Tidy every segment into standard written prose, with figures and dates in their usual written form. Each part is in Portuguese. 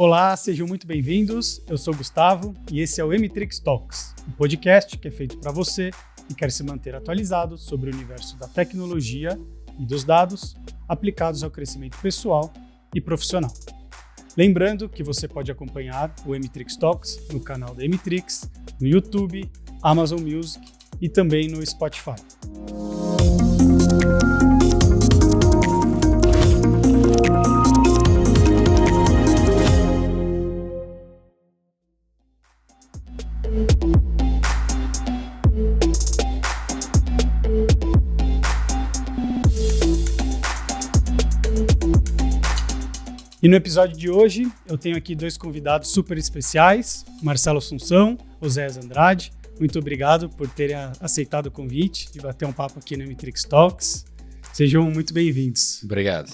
Olá, sejam muito bem-vindos. Eu sou o Gustavo e esse é o M-Trix Talks, um podcast que é feito para você que quer se manter atualizado sobre o universo da tecnologia e dos dados aplicados ao crescimento pessoal e profissional. Lembrando que você pode acompanhar o M-Trix Talks no canal da M-Trix, no YouTube, Amazon Music e também no Spotify. E no episódio de hoje, eu tenho aqui dois convidados super especiais, Marcelo Assunção, Oséias Andrade. Muito obrigado por terem aceitado o convite de bater um papo aqui no M-Trix Talks. Sejam muito bem-vindos. Obrigado.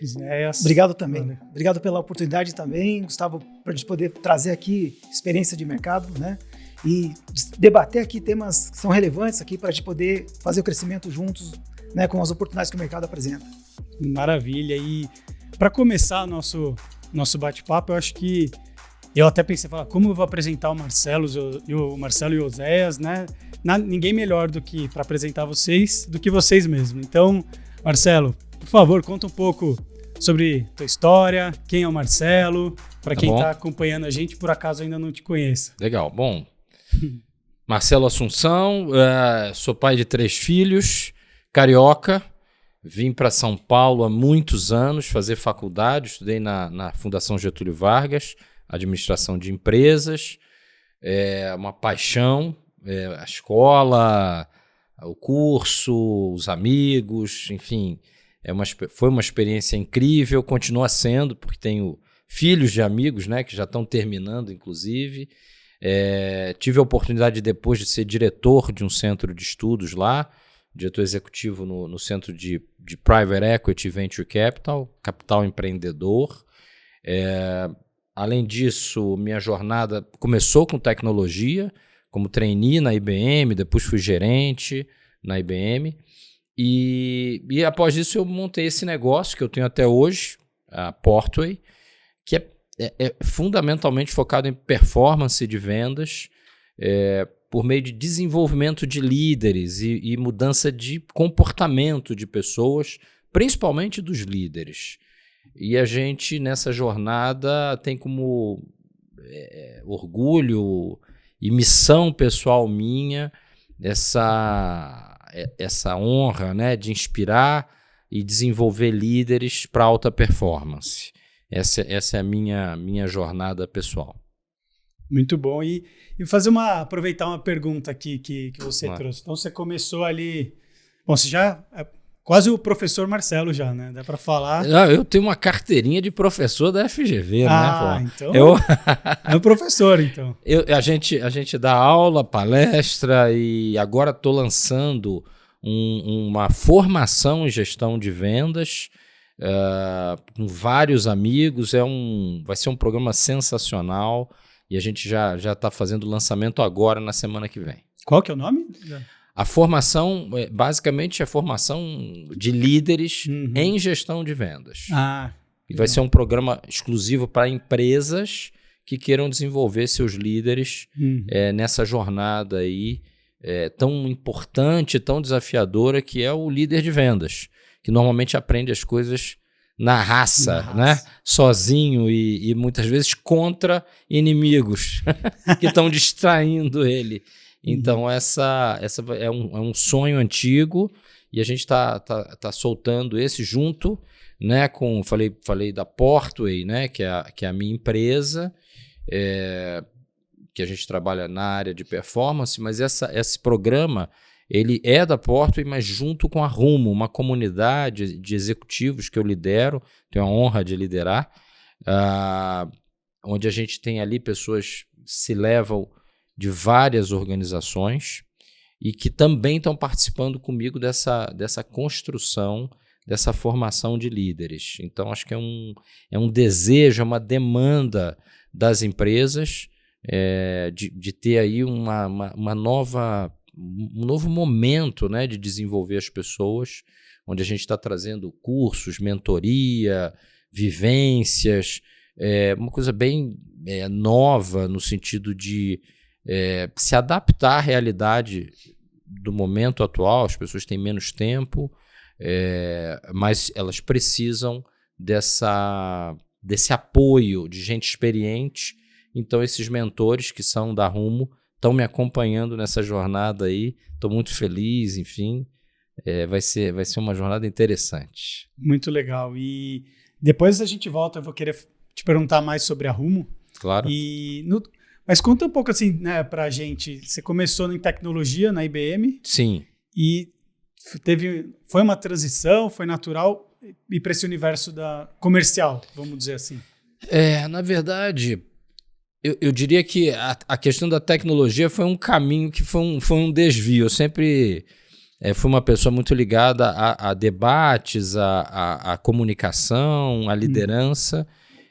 Oséias. Obrigado também. Valeu. Obrigado pela oportunidade também, Gustavo, para a gente poder trazer aqui experiência de mercado, né? E debater aqui temas que são relevantes aqui para a gente poder fazer o crescimento juntos, né, com as oportunidades que o mercado apresenta. Maravilha. E para começar nosso bate-papo, eu acho que eu até pensei, como eu vou apresentar o Marcelo e o Oséias, né? Ninguém melhor do que para apresentar vocês do que vocês mesmos. Então, Marcelo, por favor, conta um pouco sobre tua história, quem é o Marcelo, para quem está acompanhando a gente, por acaso ainda não te conheça. Legal, bom. Marcelo Assunção, sou pai de 3 filhos, carioca. Vim para São Paulo há muitos anos fazer faculdade, estudei na Fundação Getúlio Vargas, administração de empresas, uma paixão, a escola, o curso, os amigos, enfim, foi uma experiência incrível, continua sendo, porque tenho filhos de amigos, né, que já estão terminando, inclusive. Tive a oportunidade depois de ser diretor de um centro de estudos lá, diretor executivo no Centro de Private Equity Venture Capital empreendedor. Além disso, minha jornada começou com tecnologia, como trainee na IBM, depois fui gerente na IBM. E após isso eu montei esse negócio que eu tenho até hoje, a Portway, que é fundamentalmente focado em performance de vendas, por meio de desenvolvimento de líderes e mudança de comportamento de pessoas, principalmente dos líderes. E a gente, nessa jornada, tem como orgulho e missão pessoal minha essa honra, né, de inspirar e desenvolver líderes para alta performance. Essa é a minha jornada pessoal. Muito bom. E aproveitar uma pergunta aqui que você trouxe. Então, você começou ali... Bom, você já é quase o professor Marcelo já, né? Dá para falar... Eu tenho uma carteirinha de professor da FGV, né? Então... É o professor, então. A gente dá aula, palestra e agora estou lançando uma formação em gestão de vendas com vários amigos. Vai ser um programa sensacional. E a gente já está fazendo o lançamento agora, na semana que vem. Qual que é o nome? A formação, basicamente, é a formação de líderes em gestão de vendas. E vai ser um programa exclusivo para empresas que queiram desenvolver seus líderes nessa jornada aí tão importante, tão desafiadora, que é o líder de vendas, que normalmente aprende as coisas na raça, né? Sozinho e muitas vezes contra inimigos que estão distraindo ele. Então, essa é um sonho antigo e a gente está soltando esse junto, né, com... Falei da Portway, né, que é a minha empresa, que a gente trabalha na área de performance, mas esse programa... Ele é da Portway, mas junto com a Rumo, uma comunidade de executivos que eu lidero, tenho a honra de liderar, onde a gente tem ali pessoas que se levam de várias organizações e que também estão participando comigo dessa construção, dessa formação de líderes. Então, acho que é um desejo, é uma demanda das empresas de ter aí um novo momento, né, de desenvolver as pessoas, onde a gente está trazendo cursos, mentoria, vivências, uma coisa bem nova no sentido de se adaptar à realidade do momento atual. As pessoas têm menos tempo, mas elas precisam desse apoio de gente experiente. Então esses mentores que são da Rumo estão me acompanhando nessa jornada aí. Estou muito feliz, enfim. Vai ser uma jornada interessante. Muito legal. E depois a gente volta, eu vou querer te perguntar mais sobre a Rumo. Claro. Mas conta um pouco assim, né, pra gente. Você começou em tecnologia na IBM. Sim. E foi uma transição, foi natural ir para esse universo comercial, vamos dizer assim. Na verdade, eu diria que a questão da tecnologia foi um caminho que foi um desvio. Eu sempre fui uma pessoa muito ligada a debates, a comunicação, a liderança.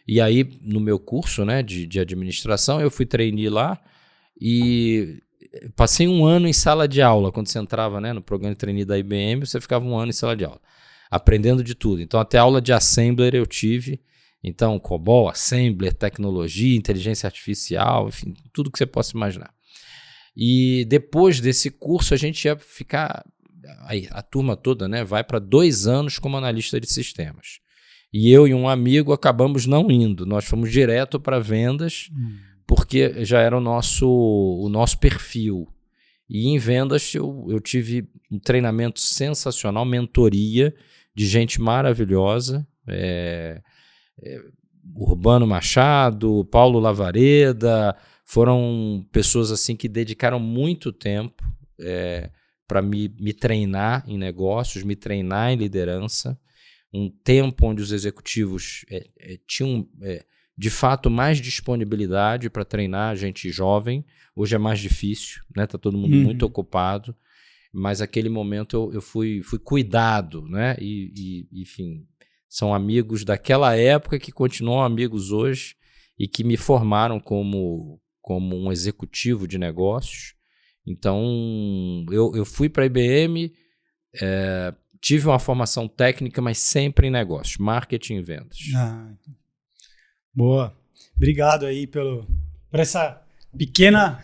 E aí, no meu curso, né, de administração, eu fui trainee lá e passei um ano em sala de aula. Quando você entrava, né, no programa de trainee da IBM, você ficava um ano em sala de aula, aprendendo de tudo. Então, até aula de Assembler eu tive. Então, COBOL, Assembler, tecnologia, inteligência artificial, enfim, tudo que você possa imaginar. E depois desse curso, a gente ia ficar... Aí, a turma toda, né, vai para 2 anos como analista de sistemas. E eu e um amigo acabamos não indo. Nós fomos direto para vendas, porque já era o nosso perfil. E em vendas eu tive um treinamento sensacional, mentoria de gente maravilhosa. Urbano Machado, Paulo Lavareda, foram pessoas assim que dedicaram muito tempo para me treinar em negócios, me treinar em liderança. Um tempo onde os executivos tinham, de fato, mais disponibilidade para treinar gente jovem. Hoje é mais difícil, né? Tá todo mundo muito ocupado, mas aquele momento eu fui cuidado, né? E, enfim, são amigos daquela época que continuam amigos hoje e que me formaram como um executivo de negócios. Então, eu fui para a IBM, tive uma formação técnica, mas sempre em negócios, marketing e vendas. Boa. Obrigado aí por essa pequena,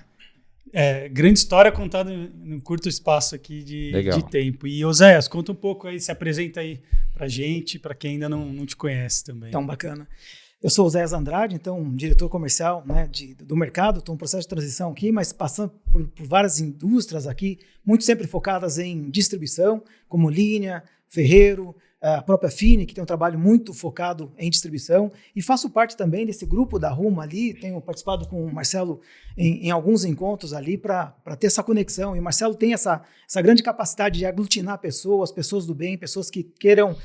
grande história contada num curto espaço aqui de tempo. E, Oséias, conta um pouco aí, se apresenta aí pra gente, para quem ainda não te conhece também. Então, bacana. Eu sou o Oséias Andrade, então, diretor comercial, né, do mercado. Estou em processo de transição aqui, mas passando por várias indústrias aqui, muito sempre focadas em distribuição, como Linha, Ferreiro, a própria Fini, que tem um trabalho muito focado em distribuição. E faço parte também desse grupo da Rumo ali, tenho participado com o Marcelo em alguns encontros ali para ter essa conexão. E o Marcelo tem essa grande capacidade de aglutinar pessoas do bem, pessoas que queiram...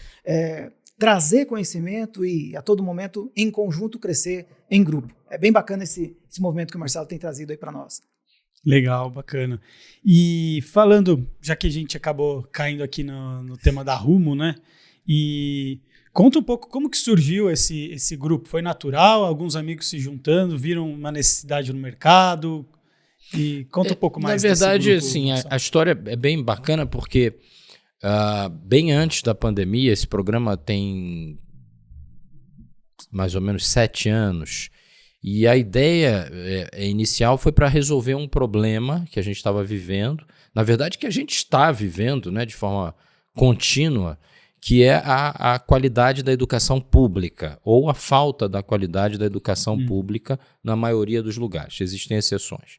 trazer conhecimento e a todo momento, em conjunto, crescer em grupo. É bem bacana esse movimento que o Marcelo tem trazido aí para nós. Legal, bacana. E falando, já que a gente acabou caindo aqui no tema da Rumo, né? E conta um pouco como que surgiu esse grupo. Foi natural? Alguns amigos se juntando, viram uma necessidade no mercado? E conta um pouco mais desse grupo. Na verdade, assim, a história é bem bacana porque... bem antes da pandemia, esse programa tem mais ou menos 7 anos, e a ideia inicial foi para resolver um problema que a gente estava vivendo, na verdade que a gente está vivendo, né, de forma contínua, que é a qualidade da educação pública, ou a falta da qualidade da educação pública na maioria dos lugares. Existem exceções.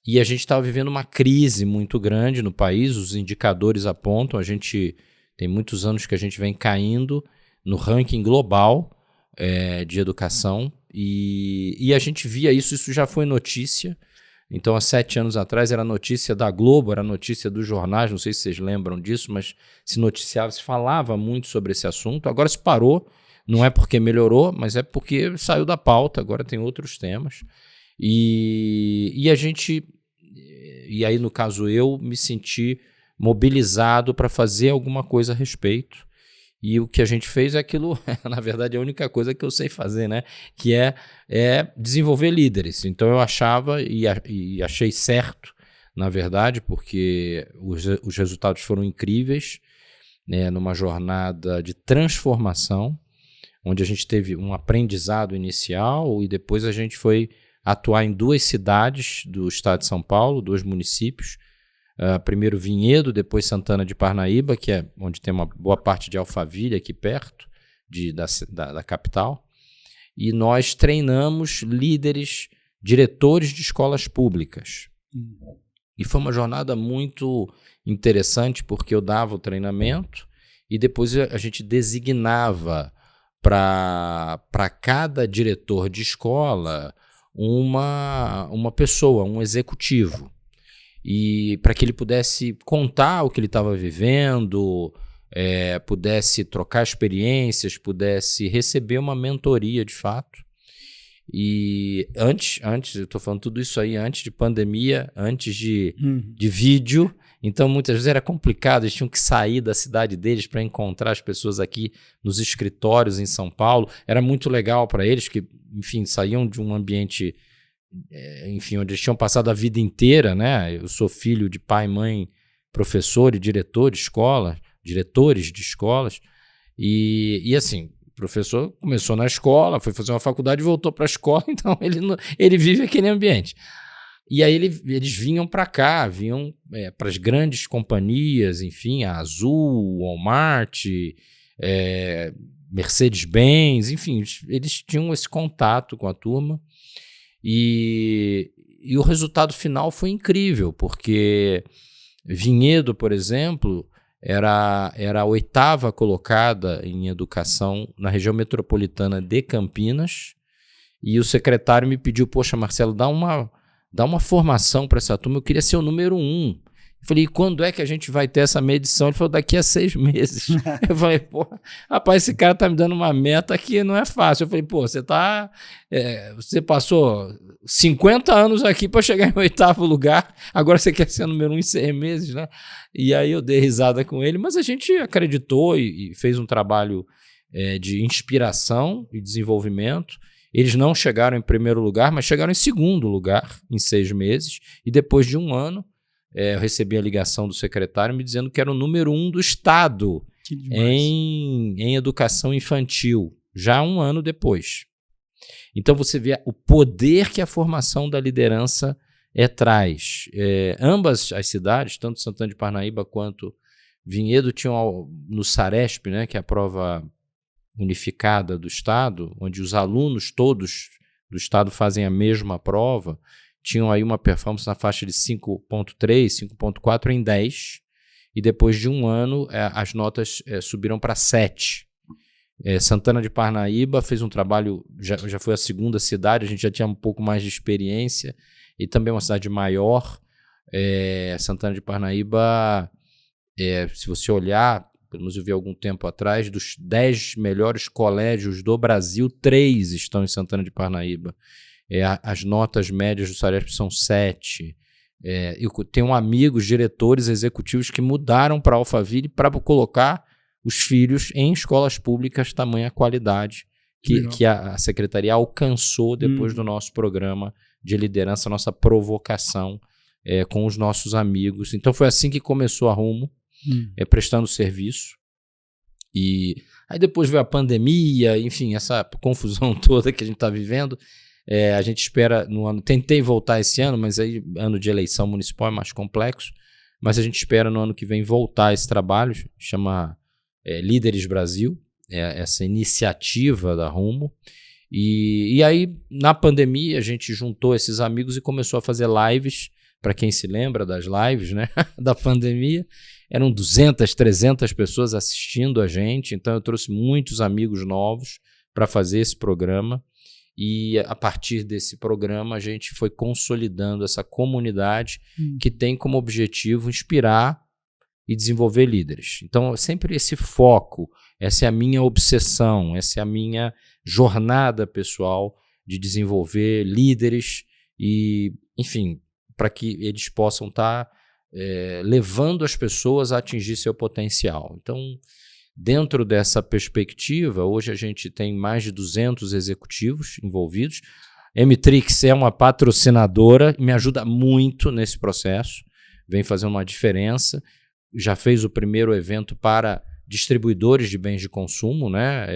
E a gente estava vivendo uma crise muito grande no país, os indicadores apontam, a gente tem muitos anos que a gente vem caindo no ranking global de educação, e a gente via isso já foi notícia. Então, há 7 anos atrás era notícia da Globo, era notícia dos jornais, não sei se vocês lembram disso, mas se noticiava, se falava muito sobre esse assunto. Agora se parou, não é porque melhorou, mas é porque saiu da pauta, agora tem outros temas. E a gente... E aí, no caso, eu me senti mobilizado para fazer alguma coisa a respeito. E o que a gente fez é aquilo, na verdade, é a única coisa que eu sei fazer, né? Que é desenvolver líderes. Então, eu achava e achei certo, na verdade, porque os resultados foram incríveis, né? Numa jornada de transformação, onde a gente teve um aprendizado inicial e depois a gente foi atuar em 2 cidades do estado de São Paulo, 2 municípios. Primeiro Vinhedo, depois Santana de Parnaíba, que é onde tem uma boa parte de Alphaville, aqui perto da capital. E nós treinamos líderes, diretores de escolas públicas. E foi uma jornada muito interessante, porque eu dava o treinamento e depois a gente designava para cada diretor de escola uma pessoa, um executivo. E para que ele pudesse contar o que ele estava vivendo, pudesse trocar experiências, pudesse receber uma mentoria de fato. E antes, eu estou falando tudo isso aí antes de pandemia, antes de vídeo, então muitas vezes era complicado, eles tinham que sair da cidade deles para encontrar as pessoas aqui nos escritórios em São Paulo. Era muito legal para eles, que, enfim, saíam de um ambiente, enfim, onde eles tinham passado a vida inteira, né? Eu sou filho de pai, mãe, professor e diretor de escola, diretores de escolas, e assim, o professor começou na escola, foi fazer uma faculdade e voltou para a escola, então ele vive aquele ambiente. E aí eles vinham para cá, vinham para as grandes companhias, enfim, a Azul, Walmart, Mercedes-Benz, enfim, eles tinham esse contato com a turma. E o resultado final foi incrível, porque Vinhedo, por exemplo, era a 8ª colocada em educação na região metropolitana de Campinas, e o secretário me pediu, poxa, Marcelo, dá uma formação para essa turma, eu queria ser o número 1. Eu falei, e quando é que a gente vai ter essa medição? Ele falou, daqui a 6 meses. Eu falei, pô, rapaz, esse cara tá me dando uma meta que não é fácil. Eu falei, pô, você passou 50 anos aqui para chegar em 8º lugar, agora você quer ser o número 1 em 6 meses, né? E aí eu dei risada com ele, mas a gente acreditou e fez um trabalho de inspiração e desenvolvimento. Eles não chegaram em primeiro lugar, mas chegaram em 2º lugar em 6 meses, e depois de um ano, eu recebi a ligação do secretário me dizendo que era o número 1 do estado em educação infantil, já um ano depois. Então você vê o poder que a formação da liderança traz. Ambas as cidades, tanto Santana de Parnaíba quanto Vinhedo, tinham no Saresp, né, que é a prova unificada do estado, onde os alunos todos do estado fazem a mesma prova, tinham aí uma performance na faixa de 5.3, 5.4 em 10, e depois de um ano as notas subiram para 7. Santana de Parnaíba fez um trabalho, já foi a 2ª cidade, a gente já tinha um pouco mais de experiência, e também uma cidade maior. Santana de Parnaíba, se você olhar, pelo menos eu vi algum tempo atrás, dos 10 melhores colégios do Brasil, 3 estão em Santana de Parnaíba. As notas médias do Saresp são 7. Eu tenho amigos, diretores executivos que mudaram para Alphaville para colocar os filhos em escolas públicas, tamanha qualidade que a secretaria alcançou depois do nosso programa de liderança, nossa provocação com os nossos amigos. Então foi assim que começou a Rumo, prestando serviço. E aí depois veio a pandemia, enfim, essa confusão toda que a gente está vivendo. A gente espera no ano, tentei voltar esse ano, mas aí ano de eleição municipal é mais complexo, mas a gente espera no ano que vem voltar esse trabalho, chama Líderes Brasil, essa iniciativa da Rumo, e aí na pandemia a gente juntou esses amigos e começou a fazer lives. Para quem se lembra das lives, né, da pandemia, eram 200, 300 pessoas assistindo a gente, então eu trouxe muitos amigos novos para fazer esse programa. E a partir desse programa a gente foi consolidando essa comunidade que tem como objetivo inspirar e desenvolver líderes. Então sempre esse foco, essa é a minha obsessão, essa é a minha jornada pessoal de desenvolver líderes e, enfim, para que eles possam estar levando as pessoas a atingir seu potencial. Então, dentro dessa perspectiva, hoje a gente tem mais de 200 executivos envolvidos. Mtrix é uma patrocinadora e me ajuda muito nesse processo, vem fazendo uma diferença. Já fez o primeiro evento para distribuidores de bens de consumo, né?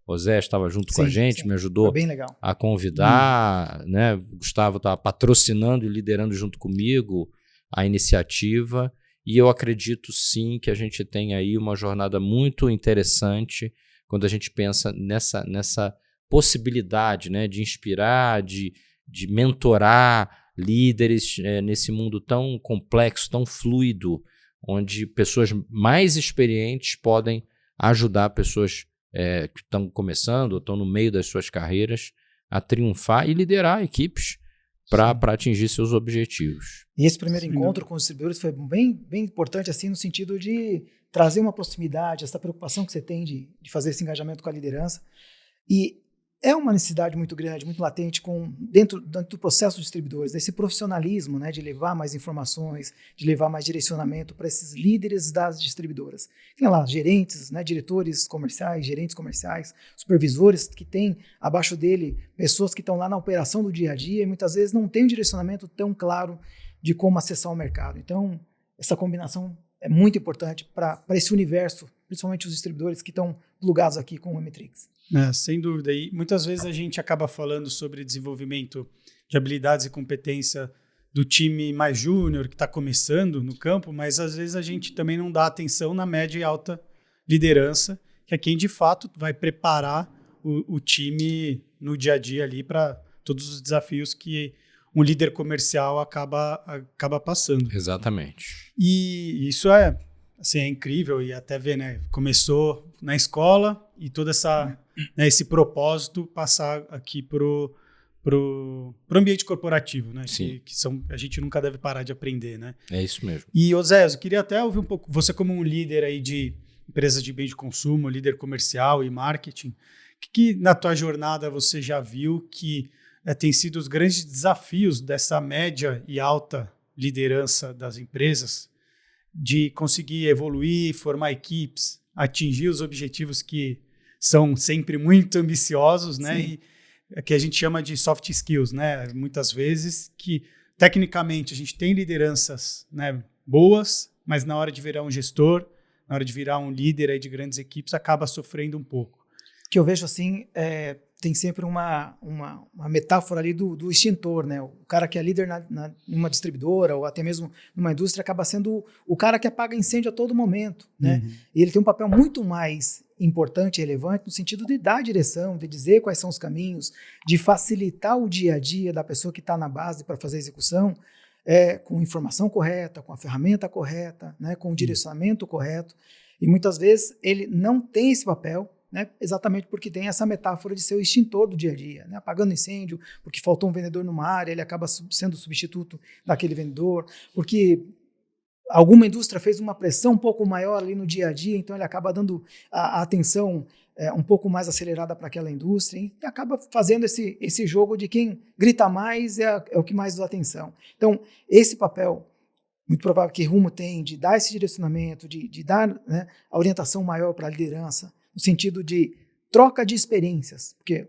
O Zé estava junto com a gente, me ajudou Foi bem legal. a convidar, né? O Gustavo está patrocinando e liderando junto comigo a iniciativa, e eu acredito sim que a gente tem aí uma jornada muito interessante quando a gente pensa nessa possibilidade, né, de inspirar, de mentorar líderes nesse mundo tão complexo, tão fluido, onde pessoas mais experientes podem ajudar pessoas que estão começando ou estão no meio das suas carreiras a triunfar e liderar equipes para atingir seus objetivos. E esse primeiro encontro com os distribuidores foi bem importante, assim, no sentido de trazer uma proximidade, essa preocupação que você tem de fazer esse engajamento com a liderança. E é uma necessidade muito grande, muito latente dentro do processo dos distribuidores, desse profissionalismo, né, de levar mais informações, de levar mais direcionamento para esses líderes das distribuidoras. Tem lá gerentes, né, diretores comerciais, gerentes comerciais, supervisores que têm abaixo dele pessoas que estão lá na operação do dia a dia e muitas vezes não tem um direcionamento tão claro de como acessar o mercado. Então, essa combinação é muito importante para esse universo, principalmente os distribuidores que estão plugados aqui com o Emitrix. Sem dúvida. E muitas vezes a gente acaba falando sobre desenvolvimento de habilidades e competência do time mais júnior que está começando no campo, mas às vezes a gente também não dá atenção na média e alta liderança, que é quem de fato vai preparar o time no dia a dia ali para todos os desafios que um líder comercial acaba passando. Exatamente. E isso é incrível, e até ver, né? Começou na escola e todo esse propósito passar aqui pro ambiente corporativo, né? Sim. Que a gente nunca deve parar de aprender, né? É isso mesmo. E, Oséias, eu queria até ouvir um pouco, você como um líder aí de empresas de bem de consumo, líder comercial e marketing, que na tua jornada você já viu que tem sido os grandes desafios dessa média e alta liderança das empresas de conseguir evoluir, formar equipes, atingir os objetivos que são sempre muito ambiciosos, né? Sim. E que a gente chama de soft skills, né? Muitas vezes que, tecnicamente, a gente tem lideranças, né, boas, mas na hora de virar um gestor, na hora de virar um líder aí de grandes equipes, acaba sofrendo um pouco. Que eu vejo assim, tem sempre uma metáfora ali do extintor, né? O cara que é líder numa distribuidora ou até mesmo numa indústria acaba sendo o cara que apaga incêndio a todo momento, né? Uhum. E ele tem um papel muito mais importante e relevante no sentido de dar direção, de dizer quais são os caminhos, de facilitar o dia a dia da pessoa que está na base para fazer a execução, com informação correta, com a ferramenta correta, né? Com o direcionamento correto. E muitas vezes ele não tem esse papel, né, exatamente porque tem essa metáfora de ser o extintor do dia a dia, né, apagando incêndio, porque faltou um vendedor numa área, ele acaba sendo substituto daquele vendedor, porque alguma indústria fez uma pressão um pouco maior ali no dia a dia, então ele acaba dando a atenção um pouco mais acelerada para aquela indústria e acaba fazendo esse jogo de quem grita mais é o que mais dá atenção. Então, esse papel, muito provável que Rumo tem, de dar esse direcionamento, de dar, né, a orientação maior para a liderança, no sentido de troca de experiências, porque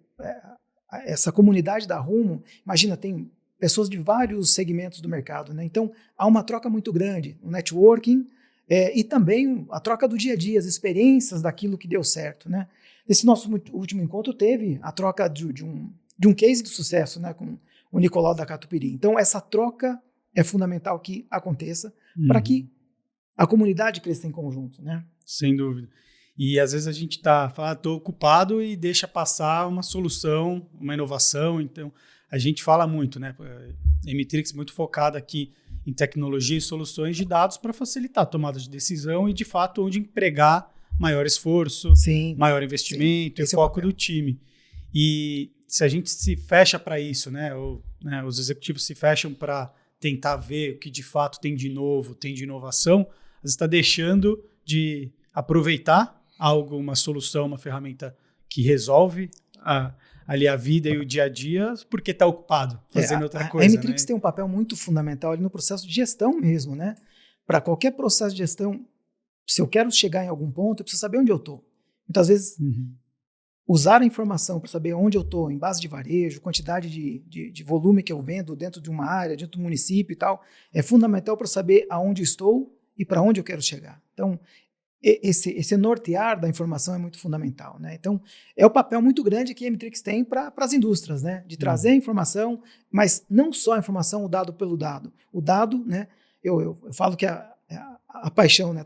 essa comunidade da Rumo, imagina, tem pessoas de vários segmentos do mercado, né? Então há uma troca muito grande, o networking e também a troca do dia a dia, as experiências daquilo que deu certo, né? Nesse nosso último encontro teve a troca de um case de sucesso, né, com o Nicolau da Catupiry. Então essa troca é fundamental que aconteça para que a comunidade cresça em conjunto, né? Sem dúvida. E às vezes a gente estou ocupado e deixa passar uma solução, uma inovação. Então, a gente fala muito, né? A Emitrix muito focada aqui em tecnologia e soluções de dados para facilitar a tomada de decisão e, de fato, onde empregar maior esforço, sim, maior investimento, sim, e foco do time. E se a gente se fecha para isso, né? Os executivos se fecham para tentar ver o que de fato tem de novo, tem de inovação, às vezes está deixando de aproveitar uma solução, uma ferramenta que resolve ali a vida e o dia a dia, porque está ocupado fazendo outra coisa. A Emitrix, né, tem um papel muito fundamental ali no processo de gestão mesmo, né? Para qualquer processo de gestão, se eu quero chegar em algum ponto, eu preciso saber onde eu estou. Muitas vezes, usar a informação para saber onde eu estou, em base de varejo, quantidade de volume que eu vendo dentro de uma área, dentro do município e tal, é fundamental para saber aonde estou e para onde eu quero chegar. Então, esse nortear da informação é muito fundamental, né? Então, é o papel muito grande que a Emitrix tem para as indústrias, né? De trazer a informação, mas não só a informação, o dado pelo dado. O dado, né? Eu falo que a paixão, né?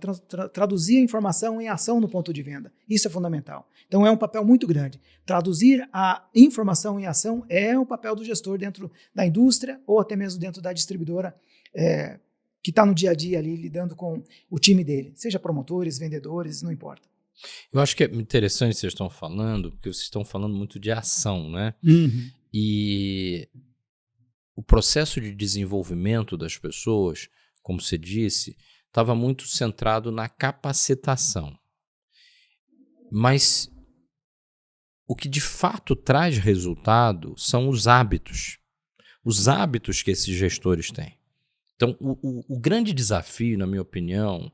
Traduzir a informação em ação no ponto de venda. Isso é fundamental. Então, é um papel muito grande. Traduzir a informação em ação é o papel do gestor dentro da indústria ou até mesmo dentro da distribuidora, que está no dia a dia ali lidando com o time dele, seja promotores, vendedores, não importa. Eu acho que é interessante o que vocês estão falando, porque vocês estão falando muito de ação, né? E o processo de desenvolvimento das pessoas, como você disse, estava muito centrado na capacitação. Mas o que de fato traz resultado são os hábitos que esses gestores têm. Então, o grande desafio, na minha opinião,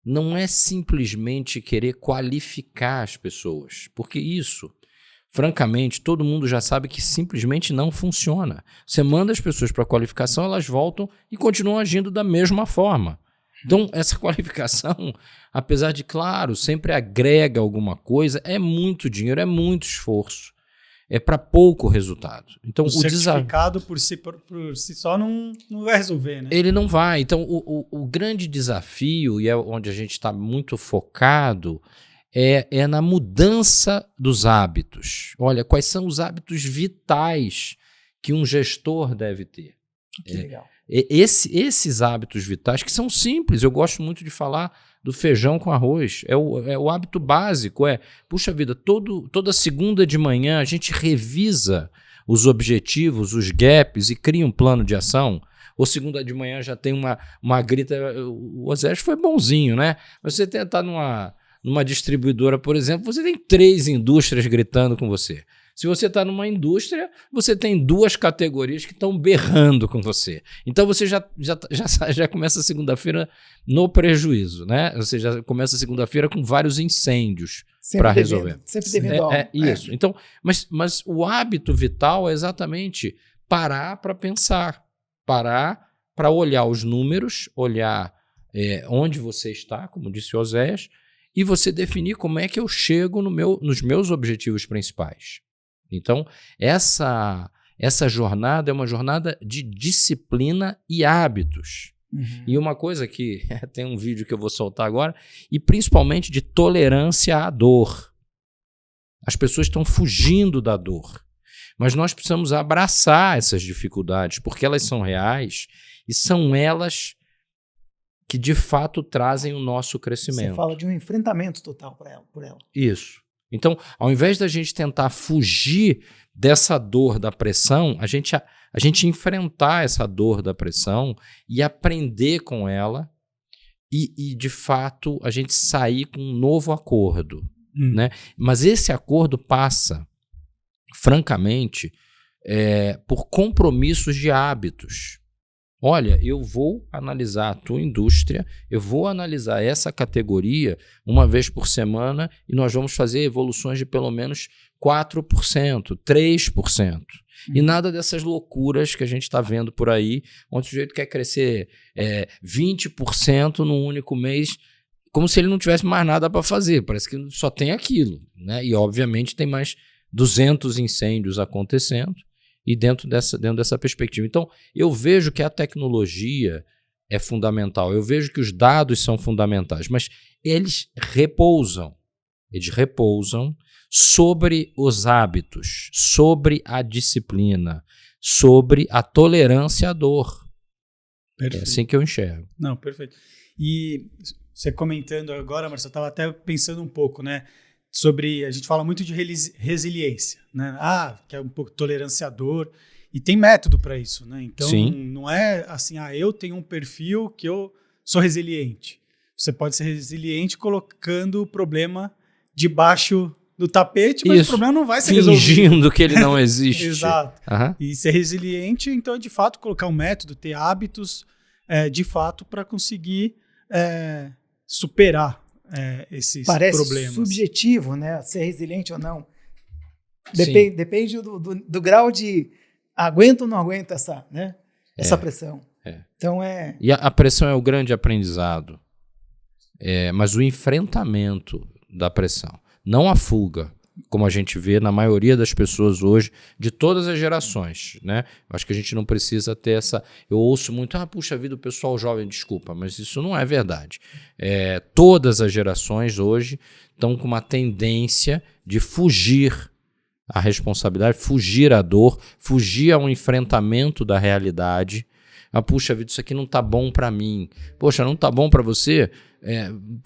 não é simplesmente querer qualificar as pessoas, porque isso, francamente, todo mundo já sabe que simplesmente não funciona. Você manda as pessoas para a qualificação, elas voltam e continuam agindo da mesma forma. Então, essa qualificação, apesar de, claro, sempre agrega alguma coisa, é muito dinheiro, é muito esforço. É para pouco resultado. Então, o certificado por si só não vai resolver, né? Ele não vai. Então, o grande desafio, e é onde a gente está muito focado, é na mudança dos hábitos. Olha, quais são os hábitos vitais que um gestor deve ter? Que legal. Esses hábitos vitais, que são simples, eu gosto muito de falar do feijão com arroz, é o hábito básico, puxa vida, toda segunda de manhã a gente revisa os objetivos, os gaps e cria um plano de ação, ou segunda de manhã já tem uma grita, o Osés foi bonzinho, né? Mas você tentar numa distribuidora, por exemplo, você tem 3 indústrias gritando com você. Se você está numa indústria, você tem 2 categorias que estão berrando com você. Então você já começa a segunda-feira no prejuízo, né? Você já começa a segunda-feira com vários incêndios para resolver. Sempre devendo algo. Isso. Então, mas o hábito vital é exatamente parar para pensar, parar para olhar os números, olhar onde você está, como disse o Osés, e você definir como é que eu chego nos meus objetivos principais. Então, essa jornada é uma jornada de disciplina e hábitos. E uma coisa que tem um vídeo que eu vou soltar agora, e principalmente de tolerância à dor. As pessoas estão fugindo da dor. Mas nós precisamos abraçar essas dificuldades, porque elas são reais e são elas que de fato trazem o nosso crescimento. Você fala de um enfrentamento total por ela. Isso. Então, ao invés da gente tentar fugir dessa dor da pressão, a gente enfrentar essa dor da pressão e aprender com ela e de fato, a gente sair com um novo acordo. Né? Mas esse acordo passa, francamente, por compromissos de hábitos. Olha, eu vou analisar a tua indústria, eu vou analisar essa categoria uma vez por semana e nós vamos fazer evoluções de pelo menos 4%, 3%. E nada dessas loucuras que a gente está vendo por aí, onde o sujeito quer crescer 20% num único mês, como se ele não tivesse mais nada para fazer. Parece que só tem aquilo, né? E, obviamente, tem mais 200 incêndios acontecendo. E dentro dessa perspectiva. Então, eu vejo que a tecnologia é fundamental, eu vejo que os dados são fundamentais, mas eles repousam sobre os hábitos, sobre a disciplina, sobre a tolerância à dor. Perfeito. É assim que eu enxergo. Não, perfeito. E você comentando agora, Marcelo, eu estava até pensando um pouco, né? Sobre, a gente fala muito de resiliência, né? Que é um pouco tolerância à dor, e tem método para isso, né? Então, não é assim, eu tenho um perfil que eu sou resiliente. Você pode ser resiliente colocando o problema debaixo do tapete, mas o problema não vai ser resolvido. Fingindo que ele não existe. Exato. E ser resiliente, então, de fato, colocar um método, ter hábitos, de fato, para conseguir superar esses Parece problemas. Subjetivo, né? Ser resiliente ou não. Depende do grau de aguenta ou não aguenta essa pressão. Então E a pressão é o grande aprendizado. mas o enfrentamento da pressão, não a fuga, como a gente vê na maioria das pessoas hoje, de todas as gerações, né? Acho que a gente não precisa ter essa... Eu ouço muito, puxa vida, o pessoal jovem, desculpa, mas isso não é verdade. Todas as gerações hoje estão com uma tendência de fugir à responsabilidade, fugir à dor, fugir ao enfrentamento da realidade. Puxa vida, isso aqui não tá bom para mim. Poxa, não tá bom para você?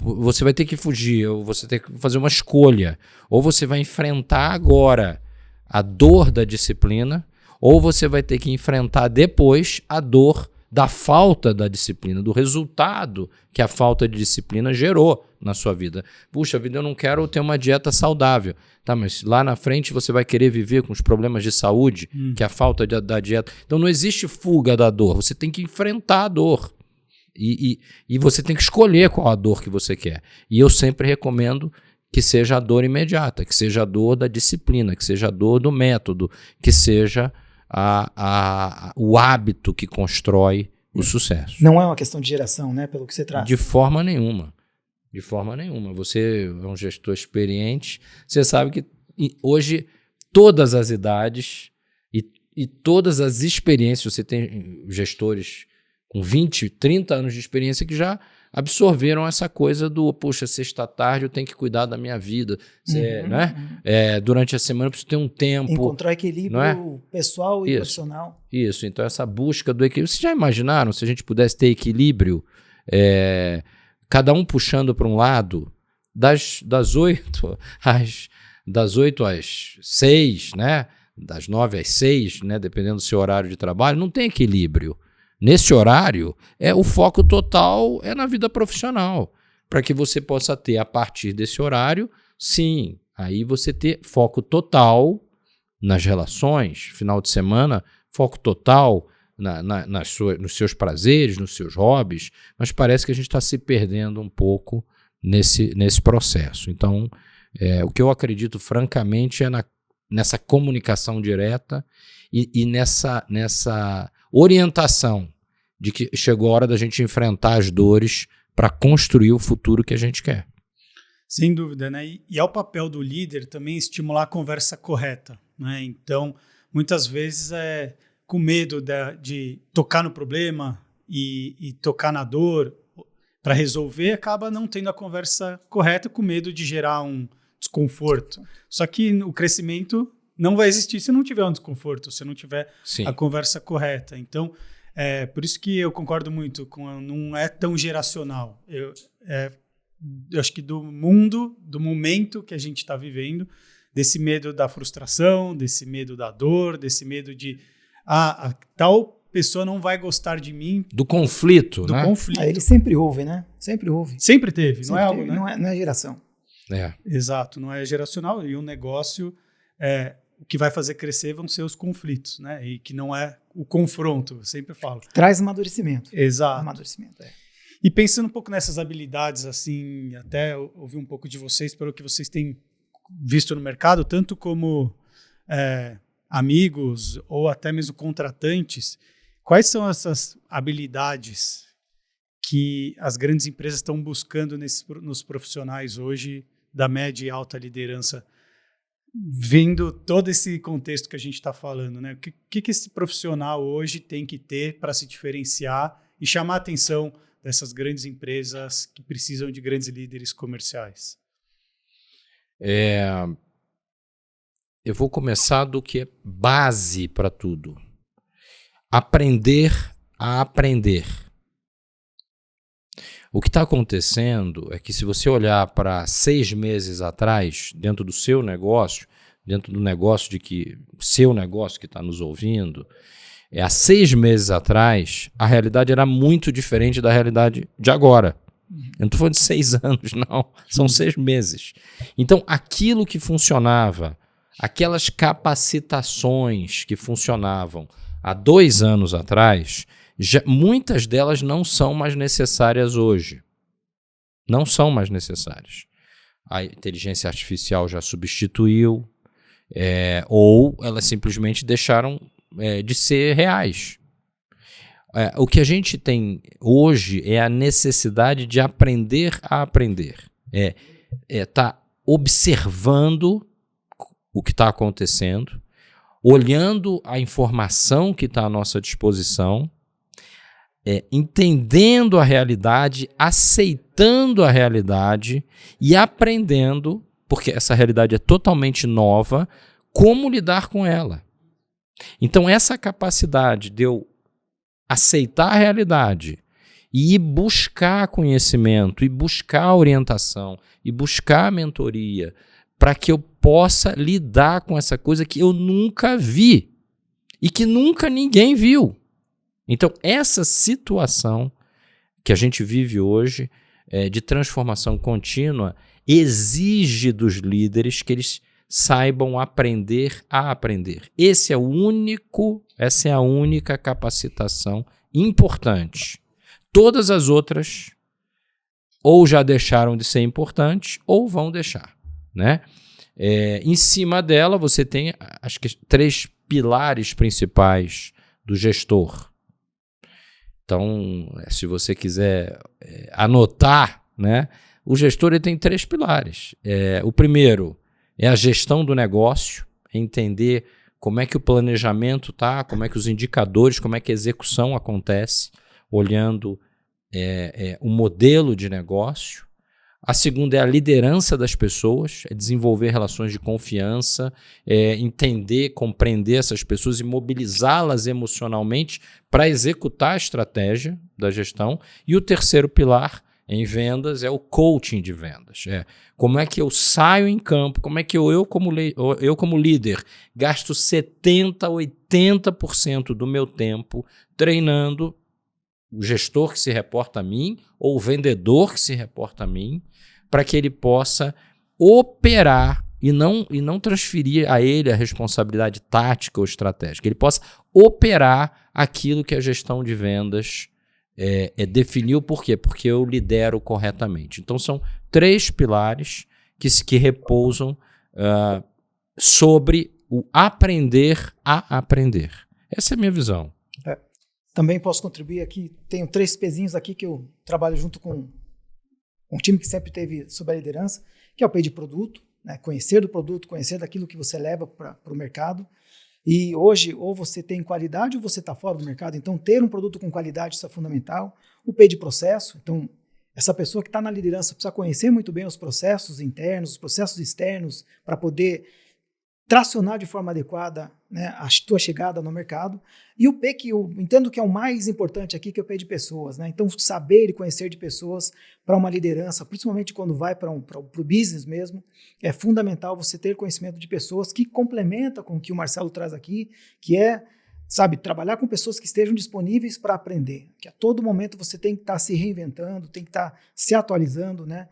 Você vai ter que fugir, ou você tem que fazer uma escolha. Ou você vai enfrentar agora a dor da disciplina, ou você vai ter que enfrentar depois a dor da falta da disciplina, do resultado que a falta de disciplina gerou na sua vida. Puxa vida, eu não quero ter uma dieta saudável. Tá, mas lá na frente você vai querer viver com os problemas de saúde, que é a falta da dieta. Então não existe fuga da dor, você tem que enfrentar a dor. E você tem que escolher qual a dor que você quer. E eu sempre recomendo que seja a dor imediata, que seja a dor da disciplina, que seja a dor do método, que seja o hábito que constrói o sucesso. Não é uma questão de geração, né, pelo que você traz. De forma nenhuma. De forma nenhuma. Você é um gestor experiente, você sabe que hoje todas as idades e todas as experiências, você tem gestores com 20, 30 anos de experiência que já absorveram essa coisa do, poxa, sexta-tarde eu tenho que cuidar da minha vida, né? Durante a semana eu preciso ter um tempo. Encontrar equilíbrio pessoal e profissional. Isso, então essa busca do equilíbrio. Vocês já imaginaram se a gente pudesse ter equilíbrio, cada um puxando para um lado, das 8 às 6, né? Das 9 às 6, né? Dependendo do seu horário de trabalho, não tem equilíbrio. Nesse horário, o foco total é na vida profissional, para que você possa ter, a partir desse horário, sim, aí você ter foco total nas relações, final de semana, foco total nos seus prazeres, nos seus hobbies, mas parece que a gente está se perdendo um pouco nesse processo. Então, o que eu acredito, francamente, é nessa comunicação direta e nessa orientação de que chegou a hora da gente enfrentar as dores para construir o futuro que a gente quer. Sem dúvida, né? E é o papel do líder também estimular a conversa correta, né? Então, muitas vezes com medo de tocar no problema e tocar na dor para resolver, acaba não tendo a conversa correta, com medo de gerar um desconforto. Só que o crescimento não vai existir se não tiver um desconforto, se não tiver a conversa correta. Então, por isso que eu concordo muito com não é tão geracional. Eu acho que do momento que a gente está vivendo, desse medo da frustração, desse medo da dor, desse medo de a tal pessoa não vai gostar de mim. Do conflito, do né? conflito. Ele sempre houve, né? Sempre houve. Sempre teve, Sempre não é algo, teve, né? Não é geração. Exato, não é geracional. E um negócio, o que vai fazer crescer vão ser os conflitos, né? E que não é o confronto, eu sempre falo. Traz amadurecimento. Exato. Amadurecimento, E pensando um pouco nessas habilidades, assim, até ouvir um pouco de vocês, pelo que vocês têm visto no mercado, tanto como amigos ou até mesmo contratantes, quais são essas habilidades que as grandes empresas estão buscando nos profissionais hoje da média e alta liderança, vendo todo esse contexto que a gente está falando, né? O que esse profissional hoje tem que ter para se diferenciar e chamar a atenção dessas grandes empresas que precisam de grandes líderes comerciais? Eu vou começar do que é base para tudo. Aprender a aprender. O que está acontecendo é que, se você olhar para 6 meses atrás, dentro do seu negócio, dentro do negócio seu negócio que está nos ouvindo, há 6 meses atrás, a realidade era muito diferente da realidade de agora. Eu não estou falando de 6 anos, não. São 6 meses. Então, aquilo que funcionava, aquelas capacitações que funcionavam há 2 anos atrás, muitas delas não são mais necessárias hoje. Não são mais necessárias. A inteligência artificial já substituiu, ou elas simplesmente deixaram de ser reais. o que a gente tem hoje é a necessidade de aprender a aprender. Tá observando o que está acontecendo, olhando a informação que está à nossa disposição, entendendo a realidade, aceitando a realidade e aprendendo, porque essa realidade é totalmente nova, como lidar com ela. Então, essa capacidade de eu aceitar a realidade e ir buscar conhecimento, e buscar orientação, e buscar mentoria, para que eu possa lidar com essa coisa que eu nunca vi e que nunca ninguém viu. Então, essa situação que a gente vive hoje, de transformação contínua, exige dos líderes que eles saibam aprender a aprender. Essa é a única capacitação importante. Todas as outras ou já deixaram de ser importantes ou vão deixar, né? Em cima dela, você tem, acho que, 3 pilares principais do gestor. Então, se você quiser anotar, né, o gestor ele tem 3 pilares. O primeiro é a gestão do negócio, entender como é que o planejamento está, como é que os indicadores, como é que a execução acontece, olhando o modelo de negócio. A segunda é a liderança das pessoas, é desenvolver relações de confiança, entender, compreender essas pessoas e mobilizá-las emocionalmente para executar a estratégia da gestão. E o terceiro pilar em vendas é o coaching de vendas. Como é que eu saio em campo, como é que eu como líder gasto 70%, 80% do meu tempo treinando o gestor que se reporta a mim ou o vendedor que se reporta a mim, para que ele possa operar e não transferir a ele a responsabilidade tática ou estratégica. Ele possa operar aquilo que a gestão de vendas definiu. Por quê? Porque eu lidero corretamente. Então, são 3 pilares que repousam sobre o aprender a aprender. Essa é a minha visão. Também posso contribuir aqui. Tenho 3 pezinhos aqui que eu trabalho junto com um time que sempre teve sob a liderança, que é o P de produto, né? Conhecer do produto, conhecer daquilo que você leva para o mercado. E hoje, ou você tem qualidade ou você está fora do mercado. Então, ter um produto com qualidade, isso é fundamental. O P de processo. Então, essa pessoa que está na liderança precisa conhecer muito bem os processos internos, os processos externos, para poder tracionar de forma adequada, né, a tua chegada no mercado. E o P que eu entendo que é o mais importante aqui, que é o P de pessoas, né? Então, saber e conhecer de pessoas para uma liderança, principalmente quando vai para o business mesmo, é fundamental você ter conhecimento de pessoas que complementa com o que o Marcelo traz aqui, que é, trabalhar com pessoas que estejam disponíveis para aprender, que a todo momento você tem que estar se reinventando, tem que estar se atualizando, né?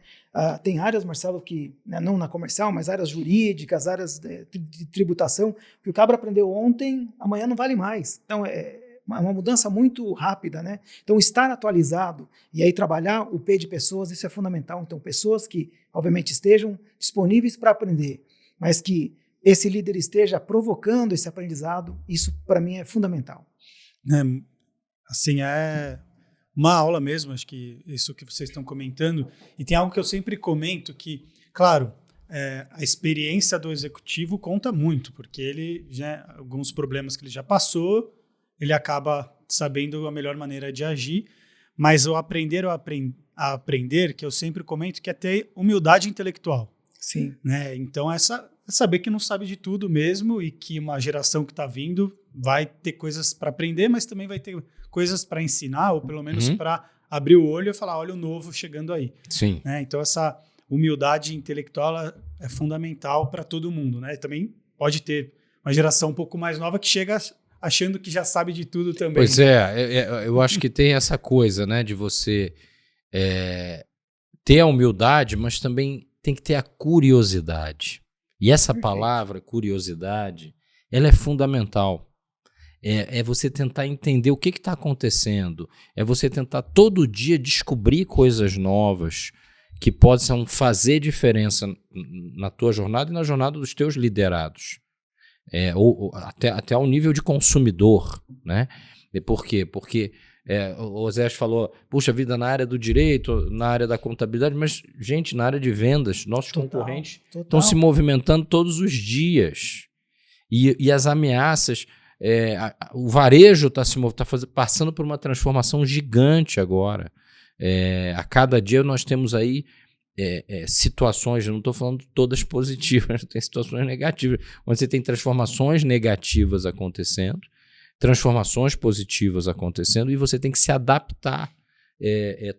Tem áreas, Marcelo, que, né, não na comercial, mas áreas jurídicas, áreas de tributação, que o cabra aprendeu ontem, amanhã não vale mais. Então, é uma mudança muito rápida, né? Então, estar atualizado e aí trabalhar o P de pessoas, isso é fundamental. Então, pessoas que, obviamente, estejam disponíveis para aprender, mas que esse líder esteja provocando esse aprendizado, isso para mim é fundamental. Assim, é uma aula mesmo, acho que isso que vocês estão comentando. E tem algo que eu sempre comento que, claro, a experiência do executivo conta muito, porque ele alguns problemas que ele já passou, ele acaba sabendo a melhor maneira de agir, mas o aprender a aprender, que eu sempre comento, que é ter humildade intelectual. Sim. Né? Então, saber que não sabe de tudo mesmo e que uma geração que está vindo vai ter coisas para aprender, mas também vai ter coisas para ensinar, ou pelo menos para abrir o olho e falar, olha o novo chegando aí. Sim. Né? Então, essa humildade intelectual é fundamental para todo mundo. Né? Também pode ter uma geração um pouco mais nova que chega achando que já sabe de tudo também. Pois eu acho que tem essa coisa, né, de você ter a humildade, mas também tem que ter a curiosidade. E essa palavra, curiosidade, ela é fundamental. É você tentar entender o que está acontecendo. É você tentar todo dia descobrir coisas novas que possam fazer diferença na tua jornada e na jornada dos teus liderados. Ou até ao nível de consumidor. Né? Por quê? Porque O Osés falou, puxa vida, na área do direito, na área da contabilidade, mas, gente, na área de vendas, nossos concorrentes estão se movimentando todos os dias. E as ameaças, o varejo está passando por uma transformação gigante agora. A cada dia nós temos aí situações, eu não estou falando todas positivas, tem situações negativas, onde você tem transformações negativas acontecendo, transformações positivas acontecendo, e você tem que se adaptar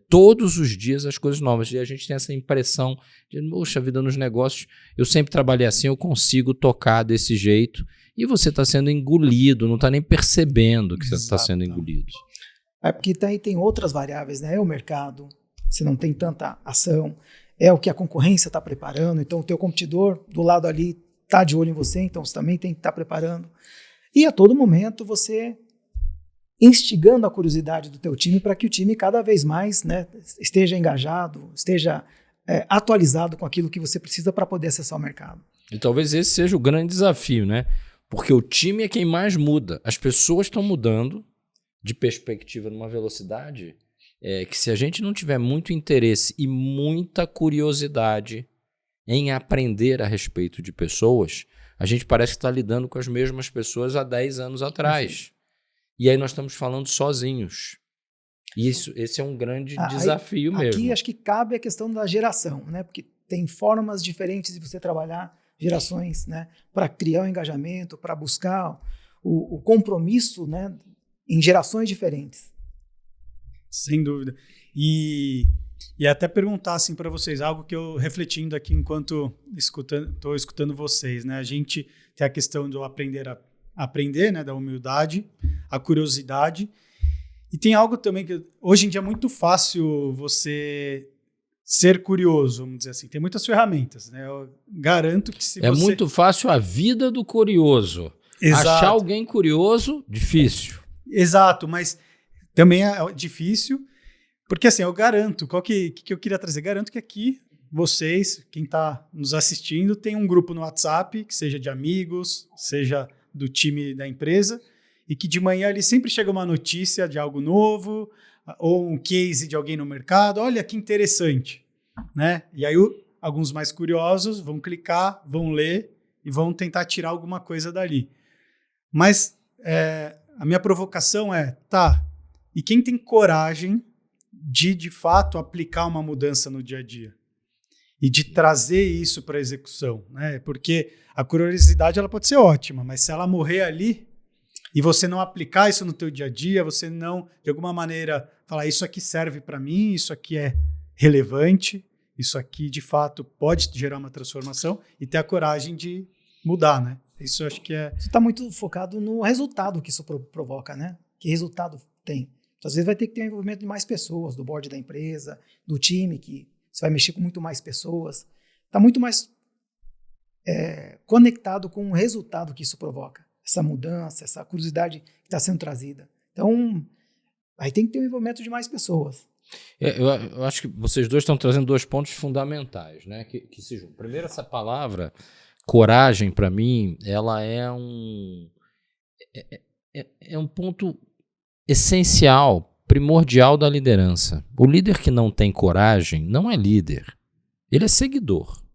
todos os dias às coisas novas. E a gente tem essa impressão de, poxa vida, nos negócios, eu sempre trabalhei assim, eu consigo tocar desse jeito, e você está sendo engolido, não está nem percebendo que você está sendo engolido. Porque tem outras variáveis, né? É o mercado, você não tem tanta ação, é o que a concorrência está preparando, então o teu competidor do lado ali está de olho em você, então você também tem que estar preparando. E a todo momento você instigando a curiosidade do teu time para que o time cada vez mais, né, esteja engajado, esteja atualizado com aquilo que você precisa para poder acessar o mercado. E talvez esse seja o grande desafio, né? Porque o time é quem mais muda. As pessoas estão mudando de perspectiva numa velocidade que, se a gente não tiver muito interesse e muita curiosidade em aprender a respeito de pessoas, a gente parece que está lidando com as mesmas pessoas há 10 anos atrás. E aí nós estamos falando sozinhos. E esse é um grande desafio mesmo. Aqui acho que cabe a questão da geração, né? Porque tem formas diferentes de você trabalhar gerações, né? Para criar o engajamento, para buscar o compromisso, né? Em gerações diferentes. Sem dúvida. E até perguntar assim para vocês, algo que eu refletindo aqui enquanto estou escutando vocês, né? A gente tem a questão do aprender, né? Da humildade, a curiosidade. E tem algo também que hoje em dia é muito fácil você ser curioso, vamos dizer assim. Tem muitas ferramentas, né? Eu garanto que se você... É muito fácil a vida do curioso. Exato. Achar alguém curioso, difícil. Exato, mas também é difícil, porque assim, eu garanto, qual que eu queria trazer? Garanto que aqui, vocês, quem está nos assistindo, tem um grupo no WhatsApp, que seja de amigos, seja do time da empresa, e que de manhã ali sempre chega uma notícia de algo novo, ou um case de alguém no mercado, olha que interessante, né? E aí alguns mais curiosos vão clicar, vão ler e vão tentar tirar alguma coisa dali. Mas a minha provocação e quem tem coragem de fato aplicar uma mudança no dia a dia? E de trazer isso para a execução, né? Porque a curiosidade ela pode ser ótima, mas se ela morrer ali e você não aplicar isso no teu dia a dia, você não, de alguma maneira, falar isso aqui serve para mim, isso aqui é relevante, isso aqui de fato pode gerar uma transformação, e ter a coragem de mudar, né? Isso eu acho que é... Você está muito focado no resultado que isso provoca, né? Que resultado tem. Então, às vezes vai ter que ter um envolvimento de mais pessoas, do board da empresa, do time, que você vai mexer com muito mais pessoas. Está muito mais conectado com o resultado que isso provoca. Essa mudança, essa curiosidade que está sendo trazida. Então, aí tem que ter um envolvimento de mais pessoas. Eu acho que vocês dois estão trazendo 2 pontos fundamentais, né? Que se juntam. Primeiro, essa palavra coragem, para mim, ela é um ponto essencial, primordial da liderança. O líder que não tem coragem não é líder. Ele é seguidor.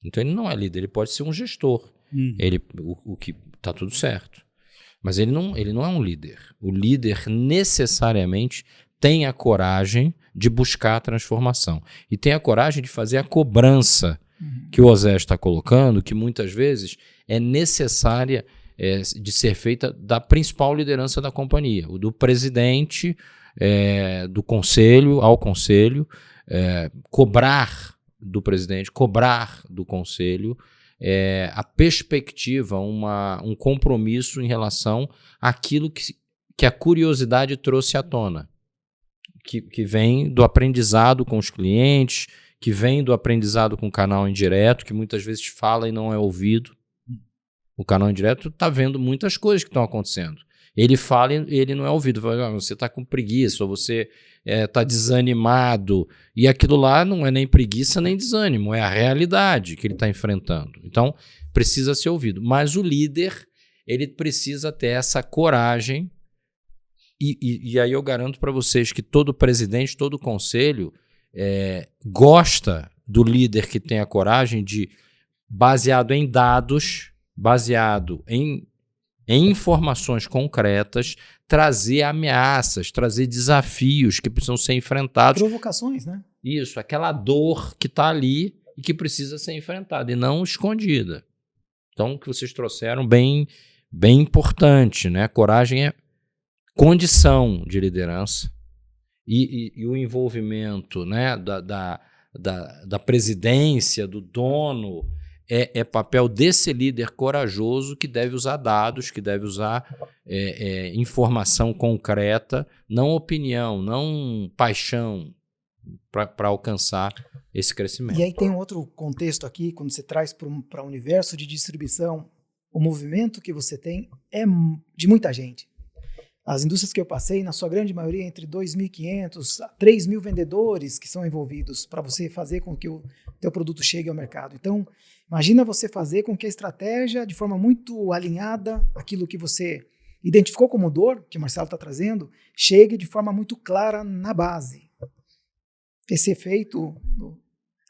Então ele não é líder, ele pode ser um gestor. O que está tudo certo. Mas ele não é um líder. O líder necessariamente tem a coragem de buscar a transformação. E tem a coragem de fazer a cobrança que o Osés está colocando, que muitas vezes é necessária de ser feita da principal liderança da companhia, o do presidente, do conselho ao conselho, cobrar do presidente, cobrar do conselho a perspectiva, um compromisso em relação àquilo que a curiosidade trouxe à tona, que vem do aprendizado com os clientes, que vem do aprendizado com o canal indireto, que muitas vezes fala e não é ouvido. O canal indireto está vendo muitas coisas que estão acontecendo. Ele fala e ele não é ouvido. Você está com preguiça, ou você está desanimado. E aquilo lá não é nem preguiça nem desânimo, é a realidade que ele está enfrentando. Então, precisa ser ouvido. Mas o líder, ele precisa ter essa coragem E aí eu garanto para vocês que todo presidente, todo conselho gosta do líder que tem a coragem de, baseado em dados, baseado em informações concretas, trazer ameaças, trazer desafios que precisam ser enfrentados. Provocações, né? Isso, aquela dor que está ali e que precisa ser enfrentada e não escondida. Então, o que vocês trouxeram bem importante, né? Coragem é condição de liderança e o envolvimento, né, da presidência, do dono, é papel desse líder corajoso que deve usar dados, que deve usar informação concreta, não opinião, não paixão, para alcançar esse crescimento. E aí tem um outro contexto aqui, quando você traz para o universo de distribuição, o movimento que você tem é de muita gente. As indústrias que eu passei, na sua grande maioria, entre 2.500 a 3.000 vendedores que são envolvidos para você fazer com que o teu produto chegue ao mercado. Então, imagina você fazer com que a estratégia, de forma muito alinhada, aquilo que você identificou como dor, que o Marcelo está trazendo, chegue de forma muito clara na base. Esse efeito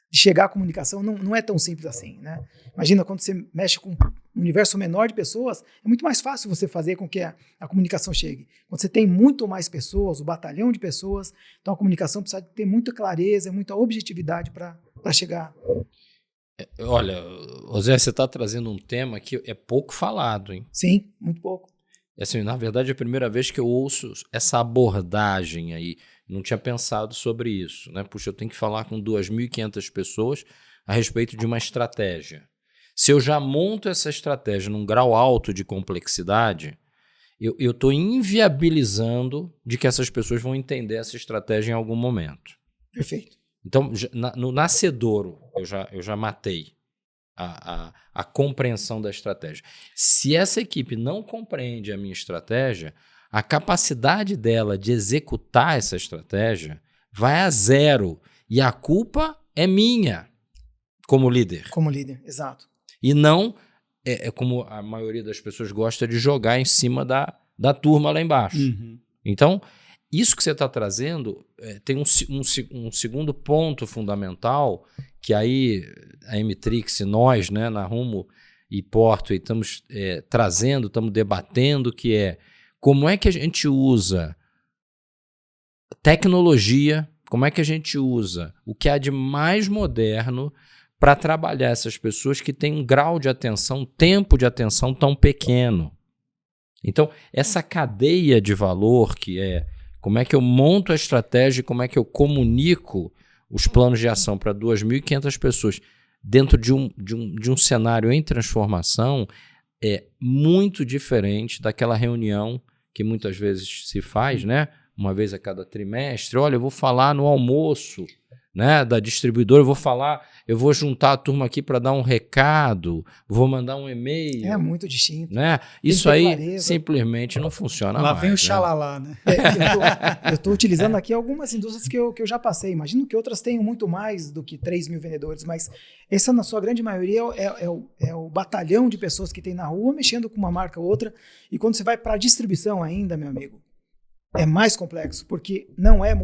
de chegar à comunicação não é tão simples assim, né? Imagina quando você mexe com um universo menor de pessoas, é muito mais fácil você fazer com que a comunicação chegue. Quando você tem muito mais pessoas, o batalhão de pessoas, então a comunicação precisa ter muita clareza, muita objetividade para chegar. Olha, José, você está trazendo um tema que é pouco falado, hein? Sim, muito pouco. Assim, na verdade, é a primeira vez que eu ouço essa abordagem aí. Não tinha pensado sobre isso, né? Puxa, eu tenho que falar com 2.500 pessoas a respeito de uma estratégia. Se eu já monto essa estratégia num grau alto de complexidade, eu estou inviabilizando de que essas pessoas vão entender essa estratégia em algum momento. Perfeito. Então, no nascedouro, eu já matei a compreensão da estratégia. Se essa equipe não compreende a minha estratégia, a capacidade dela de executar essa estratégia vai a zero. E a culpa é minha, como líder. Como líder, exato. E não, como a maioria das pessoas gosta de jogar em cima da turma lá embaixo. Uhum. Então, isso que você está trazendo tem um segundo ponto fundamental, que aí a Emitrix e nós, né, na Rumo e Porto, estamos trazendo, estamos debatendo, que é como é que a gente usa tecnologia, como é que a gente usa o que há de mais moderno para trabalhar essas pessoas que têm um grau de atenção, tempo de atenção tão pequeno. Então, essa cadeia de valor que é como é que eu monto a estratégia, como é que eu comunico os planos de ação para 2.500 pessoas dentro de um cenário em transformação, é muito diferente daquela reunião que muitas vezes se faz, né? Uma vez a cada trimestre. Olha, eu vou falar no almoço, né, da distribuidora, eu vou juntar a turma aqui para dar um recado, vou mandar um e-mail. É muito distinto. Né? Isso aí simplesmente não funciona mais. Lá vem o xalalá, né? Eu estou utilizando aqui algumas indústrias que eu já passei. Imagino que outras tenham muito mais do que 3.000 vendedores, mas essa, na sua grande maioria, é o batalhão de pessoas que tem na rua mexendo com uma marca ou outra. E quando você vai para a distribuição ainda, meu amigo, é mais complexo, porque não é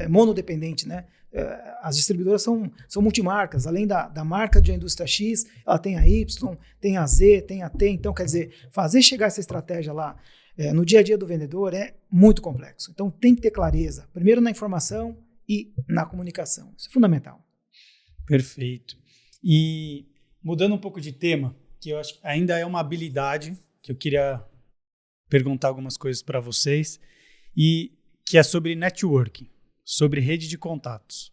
monodependente, né? As distribuidoras são multimarcas. Além da marca de indústria X, ela tem a Y, tem a Z, tem a T. Então, quer dizer, fazer chegar essa estratégia lá no dia a dia do vendedor é muito complexo. Então, tem que ter clareza, primeiro na informação e na comunicação. Isso é fundamental. Perfeito. E mudando um pouco de tema, que eu acho que ainda é uma habilidade que eu queria perguntar algumas coisas para vocês, e que é sobre networking, sobre rede de contatos.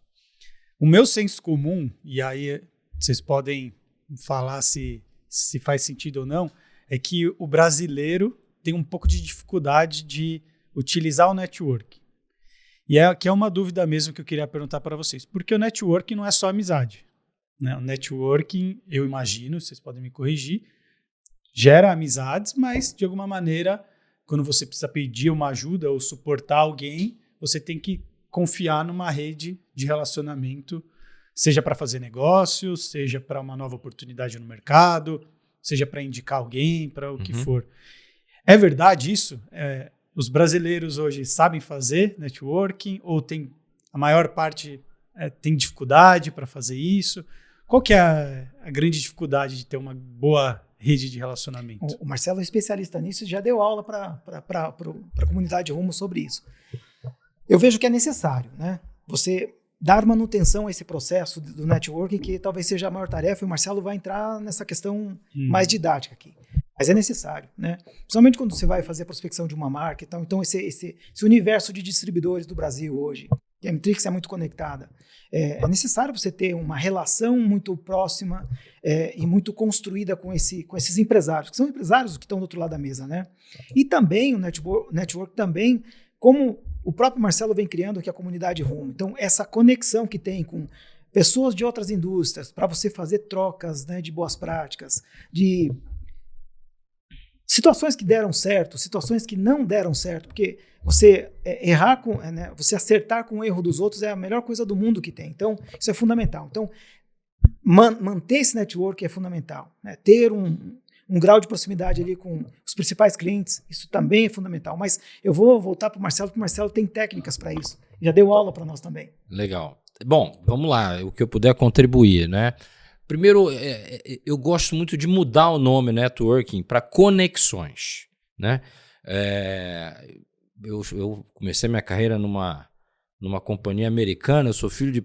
O meu senso comum, e aí vocês podem falar se faz sentido ou não, é que o brasileiro tem um pouco de dificuldade de utilizar o networking. E que é uma dúvida mesmo que eu queria perguntar para vocês. Porque o networking não é só amizade, né? O networking, eu imagino, vocês podem me corrigir, gera amizades, mas de alguma maneira, quando você precisa pedir uma ajuda ou suportar alguém, você tem que confiar numa rede de relacionamento, seja para fazer negócios, seja para uma nova oportunidade no mercado, seja para indicar alguém, para o que for. É verdade isso? os brasileiros hoje sabem fazer networking ou a maior parte tem dificuldade para fazer isso? Qual que é a grande dificuldade de ter uma boa rede de relacionamento? O Marcelo é especialista nisso e já deu aula para a comunidade Rumo sobre isso. Eu vejo que é necessário, né? Você dar manutenção a esse processo do networking, que talvez seja a maior tarefa, e o Marcelo vai entrar nessa questão mais didática aqui. Mas é necessário, né? Principalmente quando você vai fazer a prospecção de uma marca e tal. Então, esse universo de distribuidores do Brasil hoje, que a Matrix é muito conectada, é necessário você ter uma relação muito próxima e muito construída com esses empresários, que são empresários que estão do outro lado da mesa, né? E também o network também, como o próprio Marcelo vem criando aqui a comunidade Rumo. Então, essa conexão que tem com pessoas de outras indústrias, para você fazer trocas, né, de boas práticas, de situações que deram certo, situações que não deram certo, porque você errar você acertar com o erro dos outros é a melhor coisa do mundo que tem. Então, isso é fundamental. Então, manter esse network é fundamental, né? Ter um grau de proximidade ali com os principais clientes, isso também é fundamental. Mas eu vou voltar para o Marcelo, porque o Marcelo tem técnicas para isso. Já deu aula para nós também. Legal. Bom, vamos lá, o que eu puder contribuir, né? Primeiro, eu gosto muito de mudar o nome networking para conexões, né? Eu comecei minha carreira numa companhia americana, eu sou filho de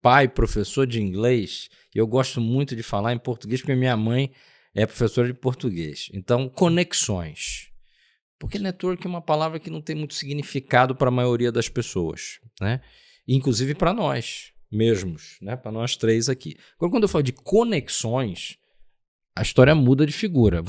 pai, professor de inglês, e eu gosto muito de falar em português, porque minha mãe é professora de português. Então, conexões. Porque network é uma palavra que não tem muito significado para a maioria das pessoas, né? Inclusive para nós mesmos, né? Para nós três aqui. Agora, quando eu falo de conexões, a história muda de figura.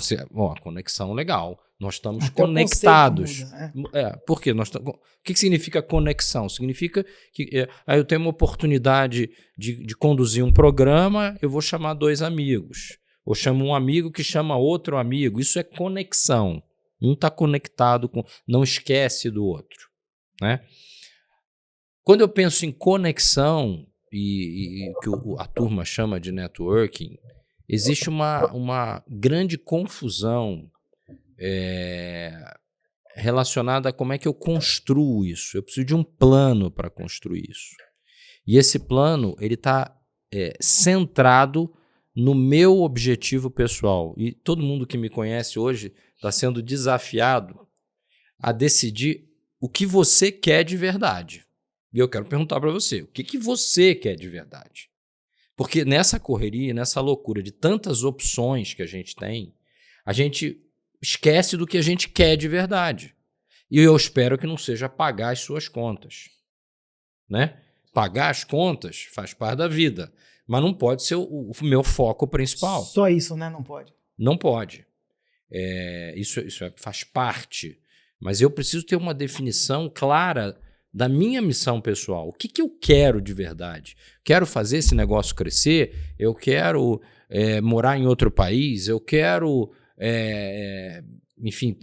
Conexão legal. Nós estamos até conectados. Muda, Por quê? O que significa conexão? Significa que eu tenho uma oportunidade de conduzir um programa, eu vou chamar 2 amigos. Ou chamo um amigo que chama outro amigo. Isso é conexão. Um está conectado com... Não esquece do outro, né? Quando eu penso em conexão, e que a turma chama de networking, existe uma grande confusão relacionada a como é que eu construo isso. Eu preciso de um plano para construir isso. E esse plano ele está centrado no meu objetivo pessoal. E todo mundo que me conhece hoje está sendo desafiado a decidir o que você quer de verdade. E eu quero perguntar para você, o que você quer de verdade? Porque nessa correria, nessa loucura de tantas opções que a gente tem, a gente esquece do que a gente quer de verdade. E eu espero que não seja pagar as suas contas, né? Pagar as contas faz parte da vida, mas não pode ser o meu foco principal. Só isso, né? Não pode. Não pode. Isso faz parte. Mas eu preciso ter uma definição clara da minha missão pessoal. O que eu quero de verdade? Quero fazer esse negócio crescer? Eu quero morar em outro país? Eu quero, enfim,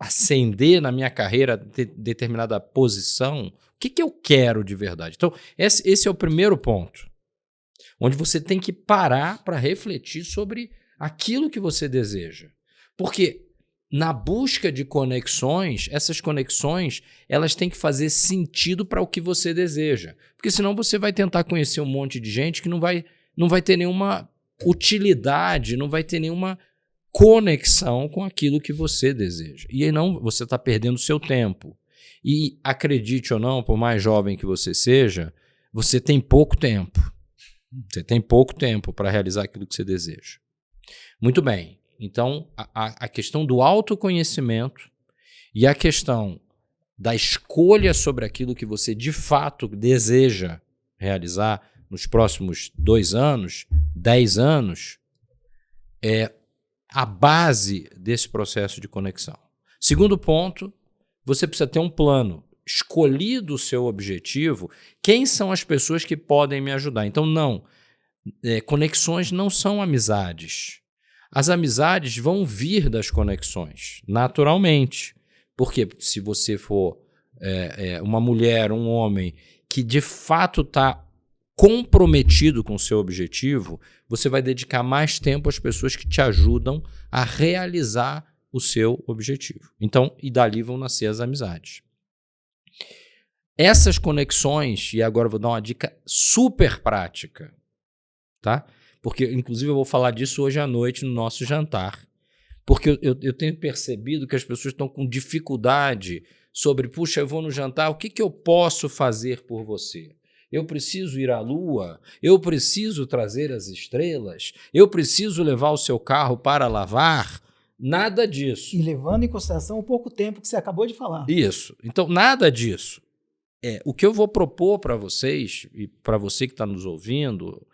ascender na minha carreira determinada posição? O que eu quero de verdade? Então, esse é o primeiro ponto, onde você tem que parar para refletir sobre aquilo que você deseja. Porque na busca de conexões, essas conexões elas têm que fazer sentido para o que você deseja. Porque senão você vai tentar conhecer um monte de gente que não vai ter nenhuma utilidade, não vai ter nenhuma conexão com aquilo que você deseja. E aí não, você está perdendo seu tempo. E acredite ou não, por mais jovem que você seja, você tem pouco tempo. Você tem pouco tempo para realizar aquilo que você deseja. Muito bem. Então, a questão do autoconhecimento e a questão da escolha sobre aquilo que você de fato deseja realizar nos próximos 2 anos, 10 anos, é a base desse processo de conexão. Segundo ponto, você precisa ter um plano. Escolhido o seu objetivo, quem são as pessoas que podem me ajudar? Então, conexões não são amizades. As amizades vão vir das conexões, naturalmente. Porque se você for uma mulher, um homem que de fato está comprometido com o seu objetivo, você vai dedicar mais tempo às pessoas que te ajudam a realizar o seu objetivo. Então, e dali vão nascer as amizades. Essas conexões, e agora eu vou dar uma dica super prática, tá? Porque, inclusive, eu vou falar disso hoje à noite no nosso jantar. Porque eu tenho percebido que as pessoas estão com dificuldade sobre, puxa, eu vou no jantar, o que eu posso fazer por você? Eu preciso ir à lua? Eu preciso trazer as estrelas? Eu preciso levar o seu carro para lavar? Nada disso. E levando em consideração o pouco tempo que você acabou de falar. Isso. Então, nada disso. O que eu vou propor para vocês, e para você que está nos ouvindo,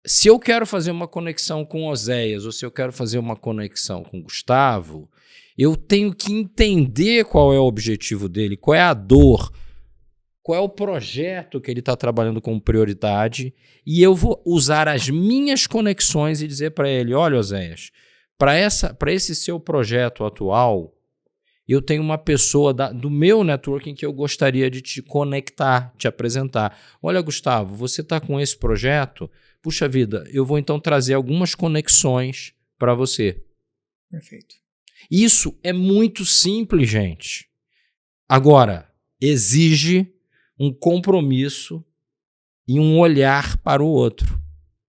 se eu quero fazer uma conexão com Oséias, ou se eu quero fazer uma conexão com Gustavo, eu tenho que entender qual é o objetivo dele, qual é a dor, qual é o projeto que ele está trabalhando como prioridade, e eu vou usar as minhas conexões e dizer para ele, olha, Oséias, para esse seu projeto atual, eu tenho uma pessoa do meu networking que eu gostaria de te conectar, te apresentar. Olha, Gustavo, você está com esse projeto? Puxa vida, eu vou então trazer algumas conexões para você. Perfeito. Isso é muito simples, gente. Agora, exige um compromisso e um olhar para o outro.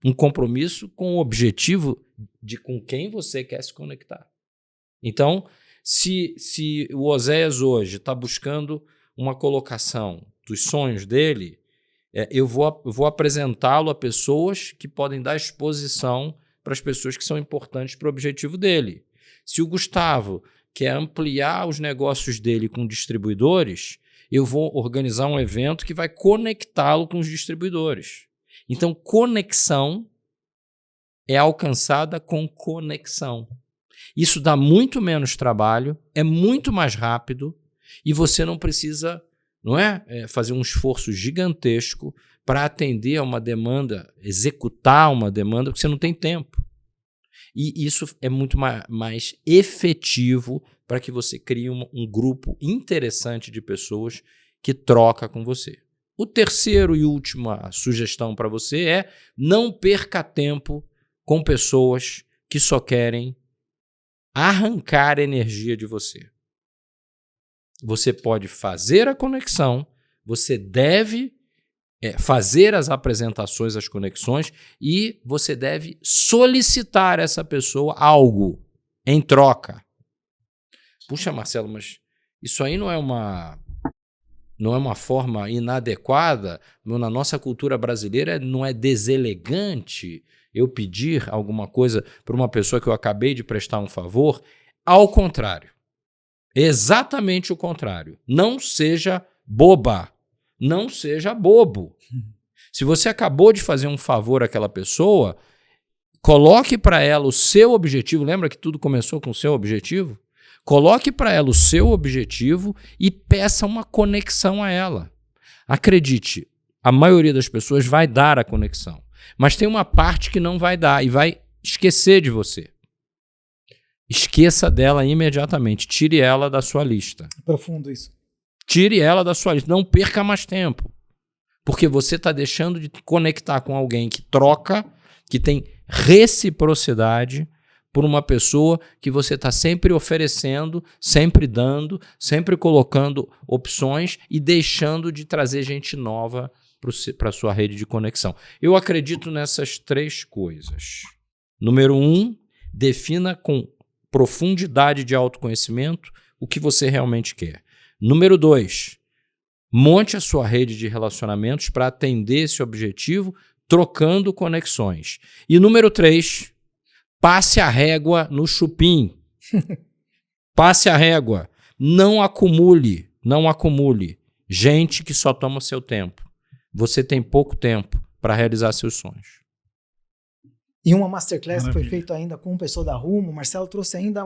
Um compromisso com o objetivo de com quem você quer se conectar. Então, se o Oséias hoje está buscando uma colocação dos sonhos dele, eu vou apresentá-lo a pessoas que podem dar exposição para as pessoas que são importantes para o objetivo dele. Se o Gustavo quer ampliar os negócios dele com distribuidores, eu vou organizar um evento que vai conectá-lo com os distribuidores. Então, conexão é alcançada com conexão. Isso dá muito menos trabalho, é muito mais rápido e você não precisa, fazer um esforço gigantesco para atender a uma demanda, executar uma demanda, porque você não tem tempo. E isso é muito mais efetivo para que você crie um grupo interessante de pessoas que troca com você. O terceiro e última sugestão para você é não perca tempo com pessoas que só querem arrancar energia de você. Você pode fazer a conexão, você deve fazer as apresentações, as conexões, e você deve solicitar essa pessoa algo em troca. Puxa, Marcelo, mas isso aí não é uma forma inadequada? Na nossa cultura brasileira não é deselegante eu pedir alguma coisa para uma pessoa que eu acabei de prestar um favor? Ao contrário. Exatamente o contrário. Não seja boba. Não seja bobo. Se você acabou de fazer um favor àquela pessoa, coloque para ela o seu objetivo. Lembra que tudo começou com o seu objetivo? Coloque para ela o seu objetivo e peça uma conexão a ela. Acredite, a maioria das pessoas vai dar a conexão, mas tem uma parte que não vai dar e vai esquecer de você. Esqueça dela imediatamente. Tire ela da sua lista. Profundo isso. Tire ela da sua lista. Não perca mais tempo. Porque você está deixando de conectar com alguém que troca, que tem reciprocidade, por uma pessoa que você está sempre oferecendo, sempre dando, sempre colocando opções e deixando de trazer gente nova para a sua rede de conexão. Eu acredito nessas 3 coisas. Número 1, defina com profundidade de autoconhecimento o que você realmente quer. Número 2, monte a sua rede de relacionamentos para atender esse objetivo, trocando conexões. E número 3, passe a régua no chupim. Passe a régua. Não acumule gente que só toma seu tempo. Você tem pouco tempo para realizar seus sonhos. E uma masterclass que foi feita ainda com o pessoal da Rumo, o Marcelo trouxe ainda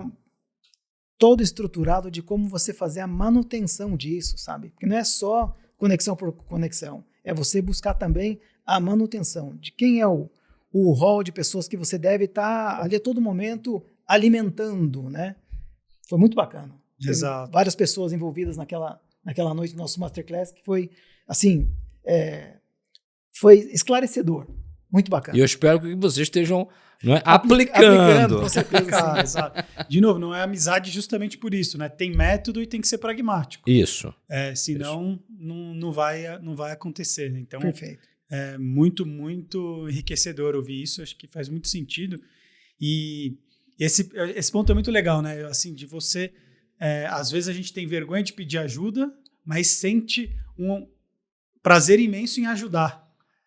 todo estruturado de como você fazer a manutenção disso, sabe? Porque não é só conexão por conexão, é você buscar também a manutenção de quem é o rol de pessoas que você deve estar ali a todo momento alimentando, né? Foi muito bacana. Exato. Teve várias pessoas envolvidas naquela noite do nosso masterclass que foi, assim, foi esclarecedor. Muito bacana. E eu espero que vocês estejam aplicando. Com certeza. Exato. De novo, não é amizade justamente por isso, né? Tem método e tem que ser pragmático. Isso. Senão não vai acontecer, né? Então, Perfeito. é muito, muito enriquecedor ouvir isso. Acho que faz muito sentido. E esse ponto é muito legal, né? Assim, de você... às vezes a gente tem vergonha de pedir ajuda, mas sente um prazer imenso em ajudar.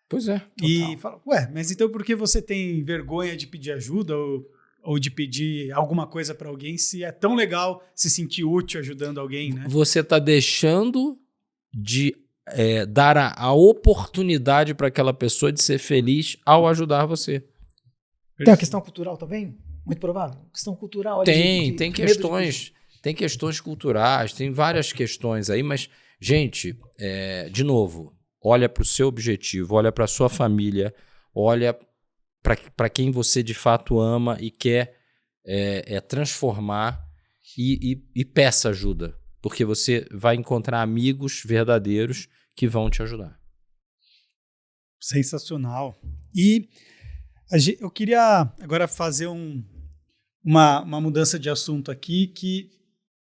Pois é. E fala, mas então por que você tem vergonha de pedir ajuda ou de pedir alguma coisa para alguém se é tão legal se sentir útil ajudando alguém, né? Você está deixando de dar a oportunidade para aquela pessoa de ser feliz ao ajudar você. Tem a questão cultural também? Muito provável. Questão cultural. Tem questões culturais, tem várias questões aí, mas, gente, de novo, olha para o seu objetivo, olha para a sua família, olha para quem você de fato ama e quer transformar e peça ajuda, porque você vai encontrar amigos verdadeiros que vão te ajudar. Sensacional. E eu queria agora fazer uma mudança de assunto aqui que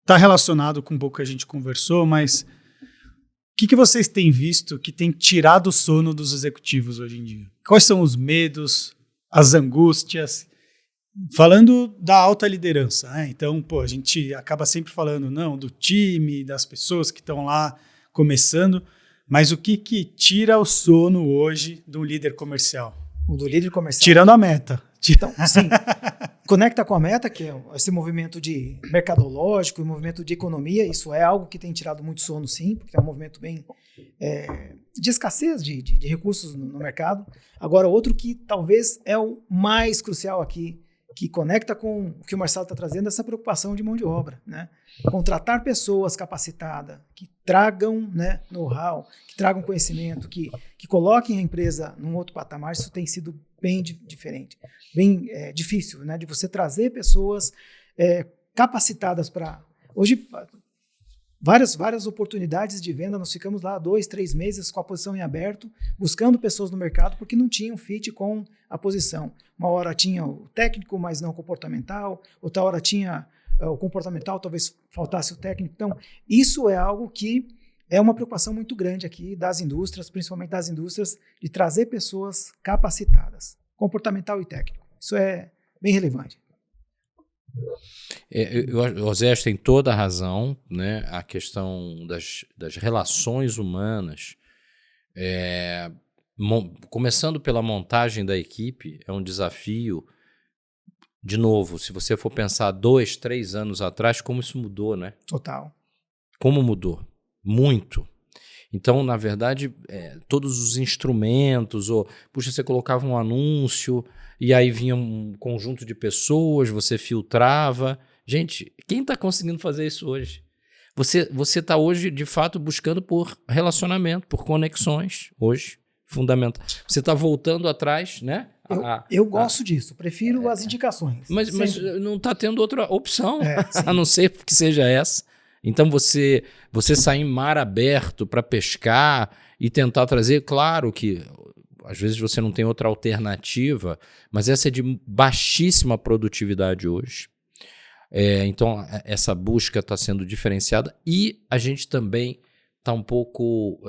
está relacionado com um pouco que a gente conversou, mas o que vocês têm visto que tem tirado o sono dos executivos hoje em dia? Quais são os medos, as angústias? Falando da alta liderança, né? Então, a gente acaba sempre falando do time, das pessoas que estão lá começando, mas o que tira o sono hoje do líder comercial? O do líder comercial. Tirando a meta. Então, sim, conecta com a meta, que é esse movimento de mercadológico e movimento de economia. Isso é algo que tem tirado muito sono, sim, porque é um movimento bem de escassez de recursos no mercado. Agora, outro que talvez é o mais crucial aqui, que conecta com o que o Marcelo está trazendo, essa preocupação de mão de obra, né? Contratar pessoas capacitadas, que tragam, né, know-how, que tragam conhecimento, que coloquem a empresa num outro patamar. Isso tem sido bem diferente, bem difícil, né, de você trazer pessoas capacitadas para... Hoje, várias oportunidades de venda, nós ficamos lá 2, 3 meses com a posição em aberto, buscando pessoas no mercado porque não tinham fit com a posição. Uma hora tinha o técnico, mas não o comportamental, outra hora tinha o comportamental, talvez faltasse o técnico. Então, isso é algo que é uma preocupação muito grande aqui das indústrias, principalmente das indústrias, de trazer pessoas capacitadas, comportamental e técnico. Isso é bem relevante. O Osés tem toda a razão, né? A questão das relações humanas, começando pela montagem da equipe, é um desafio. De novo, se você for pensar 2, 3 anos atrás, como isso mudou, né? Total. Como mudou? Muito. Então, na verdade, todos os instrumentos, você colocava um anúncio e aí vinha um conjunto de pessoas, você filtrava. Gente, quem está conseguindo fazer isso hoje? Você está hoje, de fato, buscando por relacionamento, por conexões, hoje, fundamental. Você está voltando atrás, né? Eu gosto disso, prefiro as indicações. Mas não está tendo outra opção, a não ser que seja essa. Então, você sair em mar aberto para pescar e tentar trazer, claro que às vezes você não tem outra alternativa, mas essa é de baixíssima produtividade hoje. Então, essa busca está sendo diferenciada e a gente também está um pouco,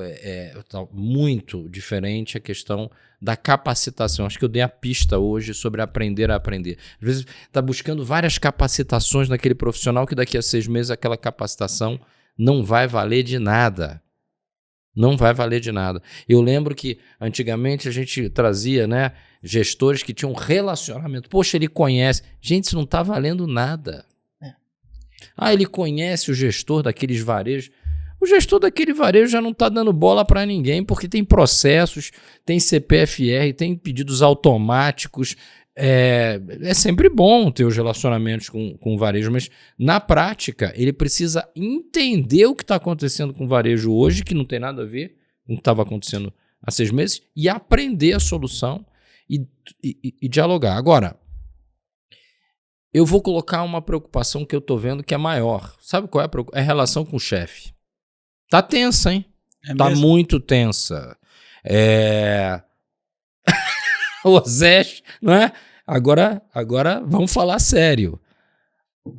tá muito diferente a questão da capacitação. Acho que eu dei a pista hoje sobre aprender a aprender. Às vezes está buscando várias capacitações naquele profissional que daqui a 6 meses aquela capacitação não vai valer de nada. Não vai valer de nada. Eu lembro que antigamente a gente trazia, né, gestores que tinham relacionamento. Poxa, ele conhece. Gente, isso não está valendo nada. Ele conhece o gestor daqueles varejos. O gestor daquele varejo já não está dando bola para ninguém, porque tem processos, tem CPFR, tem pedidos automáticos. É sempre bom ter os relacionamentos com o varejo, mas na prática ele precisa entender o que está acontecendo com o varejo hoje, que não tem nada a ver com o que estava acontecendo há 6 meses, e aprender a solução e dialogar. Agora, eu vou colocar uma preocupação que eu estou vendo que é maior. Sabe qual é a preocupação? É a relação com o chefe. Tá tensa, hein? Tá muito tensa. Osés, não é? Agora vamos falar sério.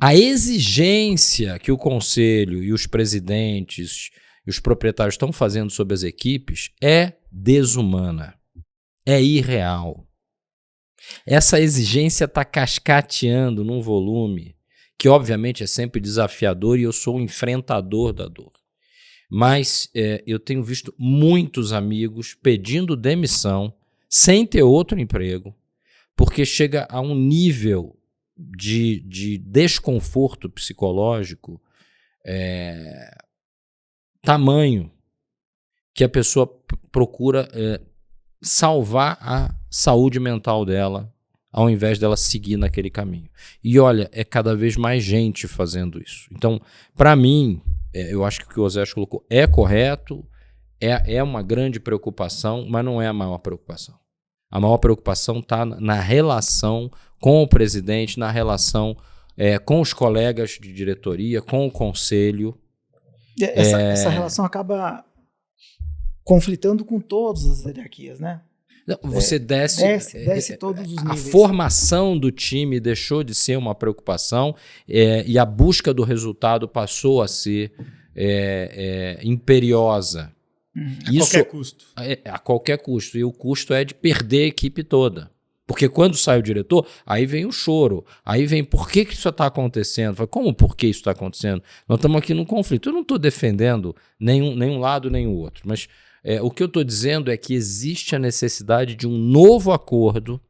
A exigência que o conselho e os presidentes e os proprietários estão fazendo sobre as equipes é desumana, é irreal. Essa exigência está cascateando num volume que obviamente é sempre desafiador e eu sou um enfrentador da dor. Mas eu tenho visto muitos amigos pedindo demissão sem ter outro emprego, porque chega a um nível de desconforto psicológico tamanho que a pessoa procura salvar a saúde mental dela ao invés dela seguir naquele caminho. E olha, é cada vez mais gente fazendo isso. Então, para mim, eu acho que o que o Osés colocou é correto, é uma grande preocupação, mas não é a maior preocupação. A maior preocupação está na relação com o presidente, na relação com os colegas de diretoria, com o conselho. Essa relação acaba conflitando com todas as hierarquias, né? Você desce todos os níveis. A formação do time deixou de ser uma preocupação e a busca do resultado passou a ser imperiosa. Qualquer custo. A qualquer custo. E o custo é de perder a equipe toda. Porque quando sai o diretor, aí vem o choro. Aí vem, por que isso está acontecendo? Como por que isso está acontecendo? Nós estamos aqui num conflito. Eu não estou defendendo nenhum lado nem o outro. Mas o que eu estou dizendo é que existe a necessidade de um novo acordo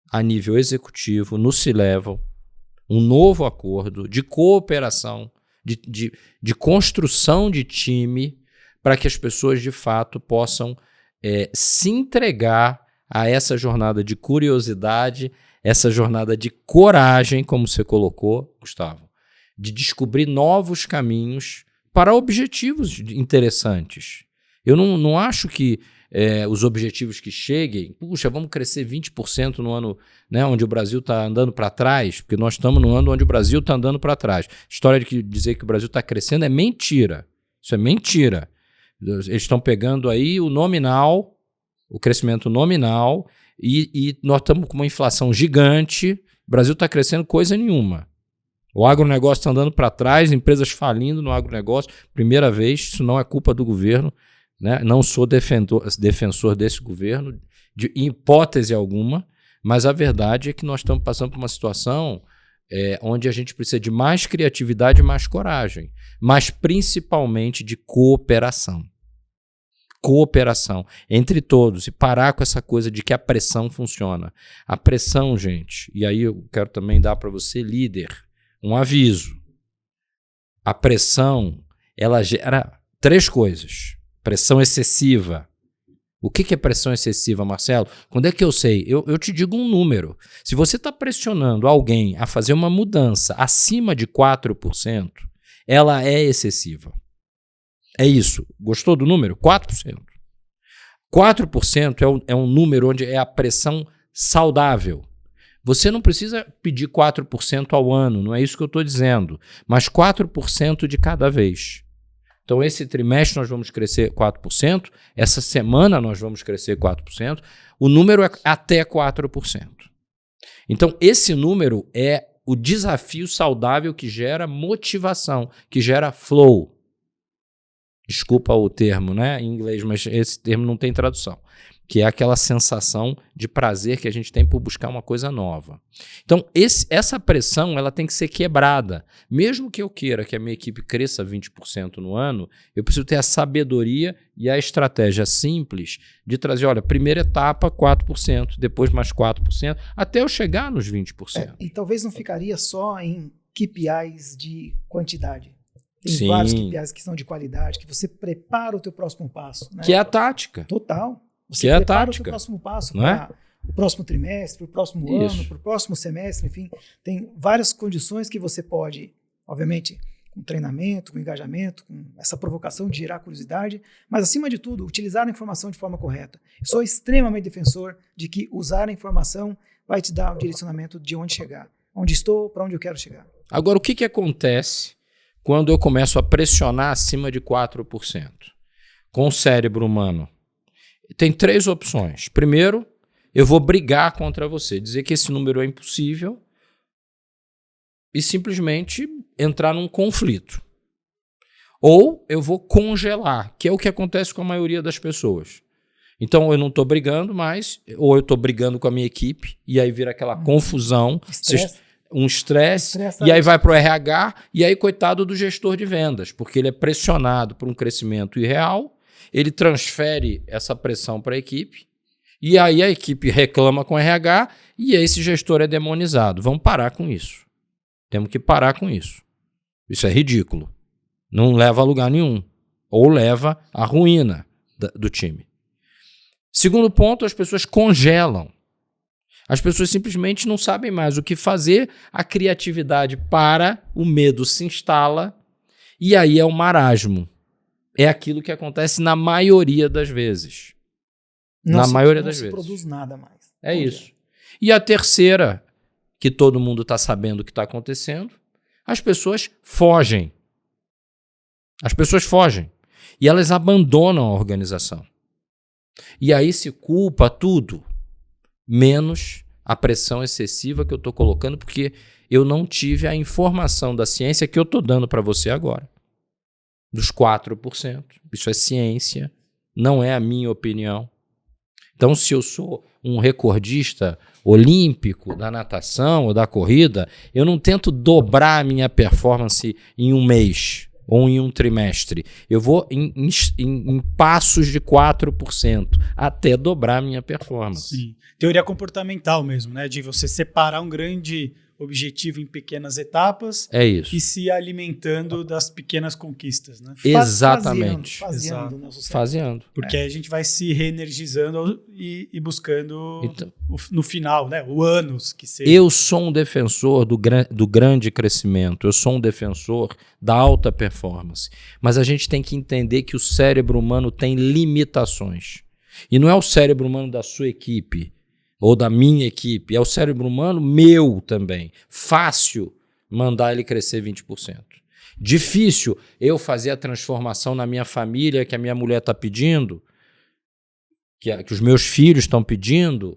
a nível executivo, no C-Level, um novo acordo de cooperação, de construção de time, para que as pessoas, de fato, possam se entregar a essa jornada de curiosidade, essa jornada de coragem, como você colocou, Gustavo, de descobrir novos caminhos para objetivos interessantes. Eu não acho que os objetivos que cheguem, puxa, vamos crescer 20% no ano, né, onde o Brasil está andando para trás, porque nós estamos no ano onde o Brasil está andando para trás. História de dizer que o Brasil está crescendo é mentira. Isso é mentira. Eles estão pegando aí o nominal, o crescimento nominal, e nós estamos com uma inflação gigante. O Brasil está crescendo coisa nenhuma. O agronegócio está andando para trás, empresas falindo no agronegócio. Primeira vez, isso não é culpa do governo, né? Não sou defensor desse governo, de hipótese alguma, mas a verdade é que nós estamos passando por uma situação onde a gente precisa de mais criatividade e mais coragem, mas principalmente de cooperação. Cooperação entre todos e parar com essa coisa de que a pressão funciona. A pressão, gente, e aí eu quero também dar para você, líder, um aviso. A pressão, ela gera 3 coisas. Pressão excessiva. O que é pressão excessiva, Marcelo? Quando é que eu sei? Eu te digo um número. Se você está pressionando alguém a fazer uma mudança acima de 4%, ela é excessiva. É isso. Gostou do número? 4%. 4% é um número onde é a pressão saudável. Você não precisa pedir 4% ao ano, não é isso que eu estou dizendo, mas 4% de cada vez. Então, esse trimestre nós vamos crescer 4%, essa semana nós vamos crescer 4%, o número é até 4%. Então, esse número é o desafio saudável que gera motivação, que gera flow. Desculpa o termo, né, em inglês, mas esse termo não tem tradução, que é aquela sensação de prazer que a gente tem por buscar uma coisa nova. Então, essa pressão ela tem que ser quebrada. Mesmo que eu queira que a minha equipe cresça 20% no ano, eu preciso ter a sabedoria e a estratégia simples de trazer, olha, primeira etapa 4%, depois mais 4%, até eu chegar nos 20%. E talvez não ficaria só em KPIs de quantidade. Tem Sim. vários KPIs que são de qualidade, que você prepara o teu próximo passo. Né? Que é a tática. Total. Você Que é a prepara tática. o teu próximo passo Não é? para o próximo trimestre, para o próximo ano, para o próximo semestre, enfim. Tem várias condições que você pode, obviamente, com treinamento, com engajamento, com essa provocação de gerar curiosidade, mas, acima de tudo, utilizar a informação de forma correta. Eu sou extremamente defensor de que usar a informação vai te dar o direcionamento de onde chegar. Onde estou, para onde eu quero chegar. Agora, o que acontece quando eu começo a pressionar acima de 4%? Com o cérebro humano, tem 3 opções. Primeiro, eu vou brigar contra você, dizer que esse número é impossível e simplesmente entrar num conflito. Ou eu vou congelar, que é o que acontece com a maioria das pessoas. Então eu não estou brigando mais, ou eu estou brigando com a minha equipe, e aí vira aquela confusão, um estresse, e aí vai para o RH, e aí coitado do gestor de vendas, porque ele é pressionado por um crescimento irreal, ele transfere essa pressão para a equipe, e aí a equipe reclama com o RH, e esse gestor é demonizado. Vamos parar com isso. Temos que parar com isso. Isso é ridículo. Não leva a lugar nenhum. Ou leva à ruína do time. Segundo ponto, as pessoas congelam. As pessoas simplesmente não sabem mais o que fazer, a criatividade para, o medo se instala, e aí é o marasmo. É aquilo que acontece na maioria das vezes. Não se produz nada mais. É isso. E a terceira, que todo mundo está sabendo o que está acontecendo, as pessoas fogem. As pessoas fogem. E elas abandonam a organização. E aí se culpa tudo, menos a pressão excessiva que eu estou colocando, porque eu não tive a informação da ciência que eu estou dando para você agora. Dos 4%. Isso é ciência, não é a minha opinião. Então, se eu sou um recordista olímpico da natação ou da corrida, eu não tento dobrar a minha performance em um mês ou em um trimestre. Eu vou em passos de 4% até dobrar a minha performance. Sim. Teoria comportamental mesmo, né? De você separar um grande objetivo em pequenas etapas e se alimentando das pequenas conquistas, né? Exatamente. Faseando. Porque aí a gente vai se reenergizando e buscando no final, né? O ânus que seja. Eu sou um defensor do grande crescimento, eu sou um defensor da alta performance, mas a gente tem que entender que o cérebro humano tem limitações. E não é o cérebro humano da sua equipe ou da minha equipe, é o cérebro humano meu também. Fácil mandar ele crescer 20%. Difícil eu fazer a transformação na minha família que a minha mulher está pedindo, que os meus filhos estão pedindo,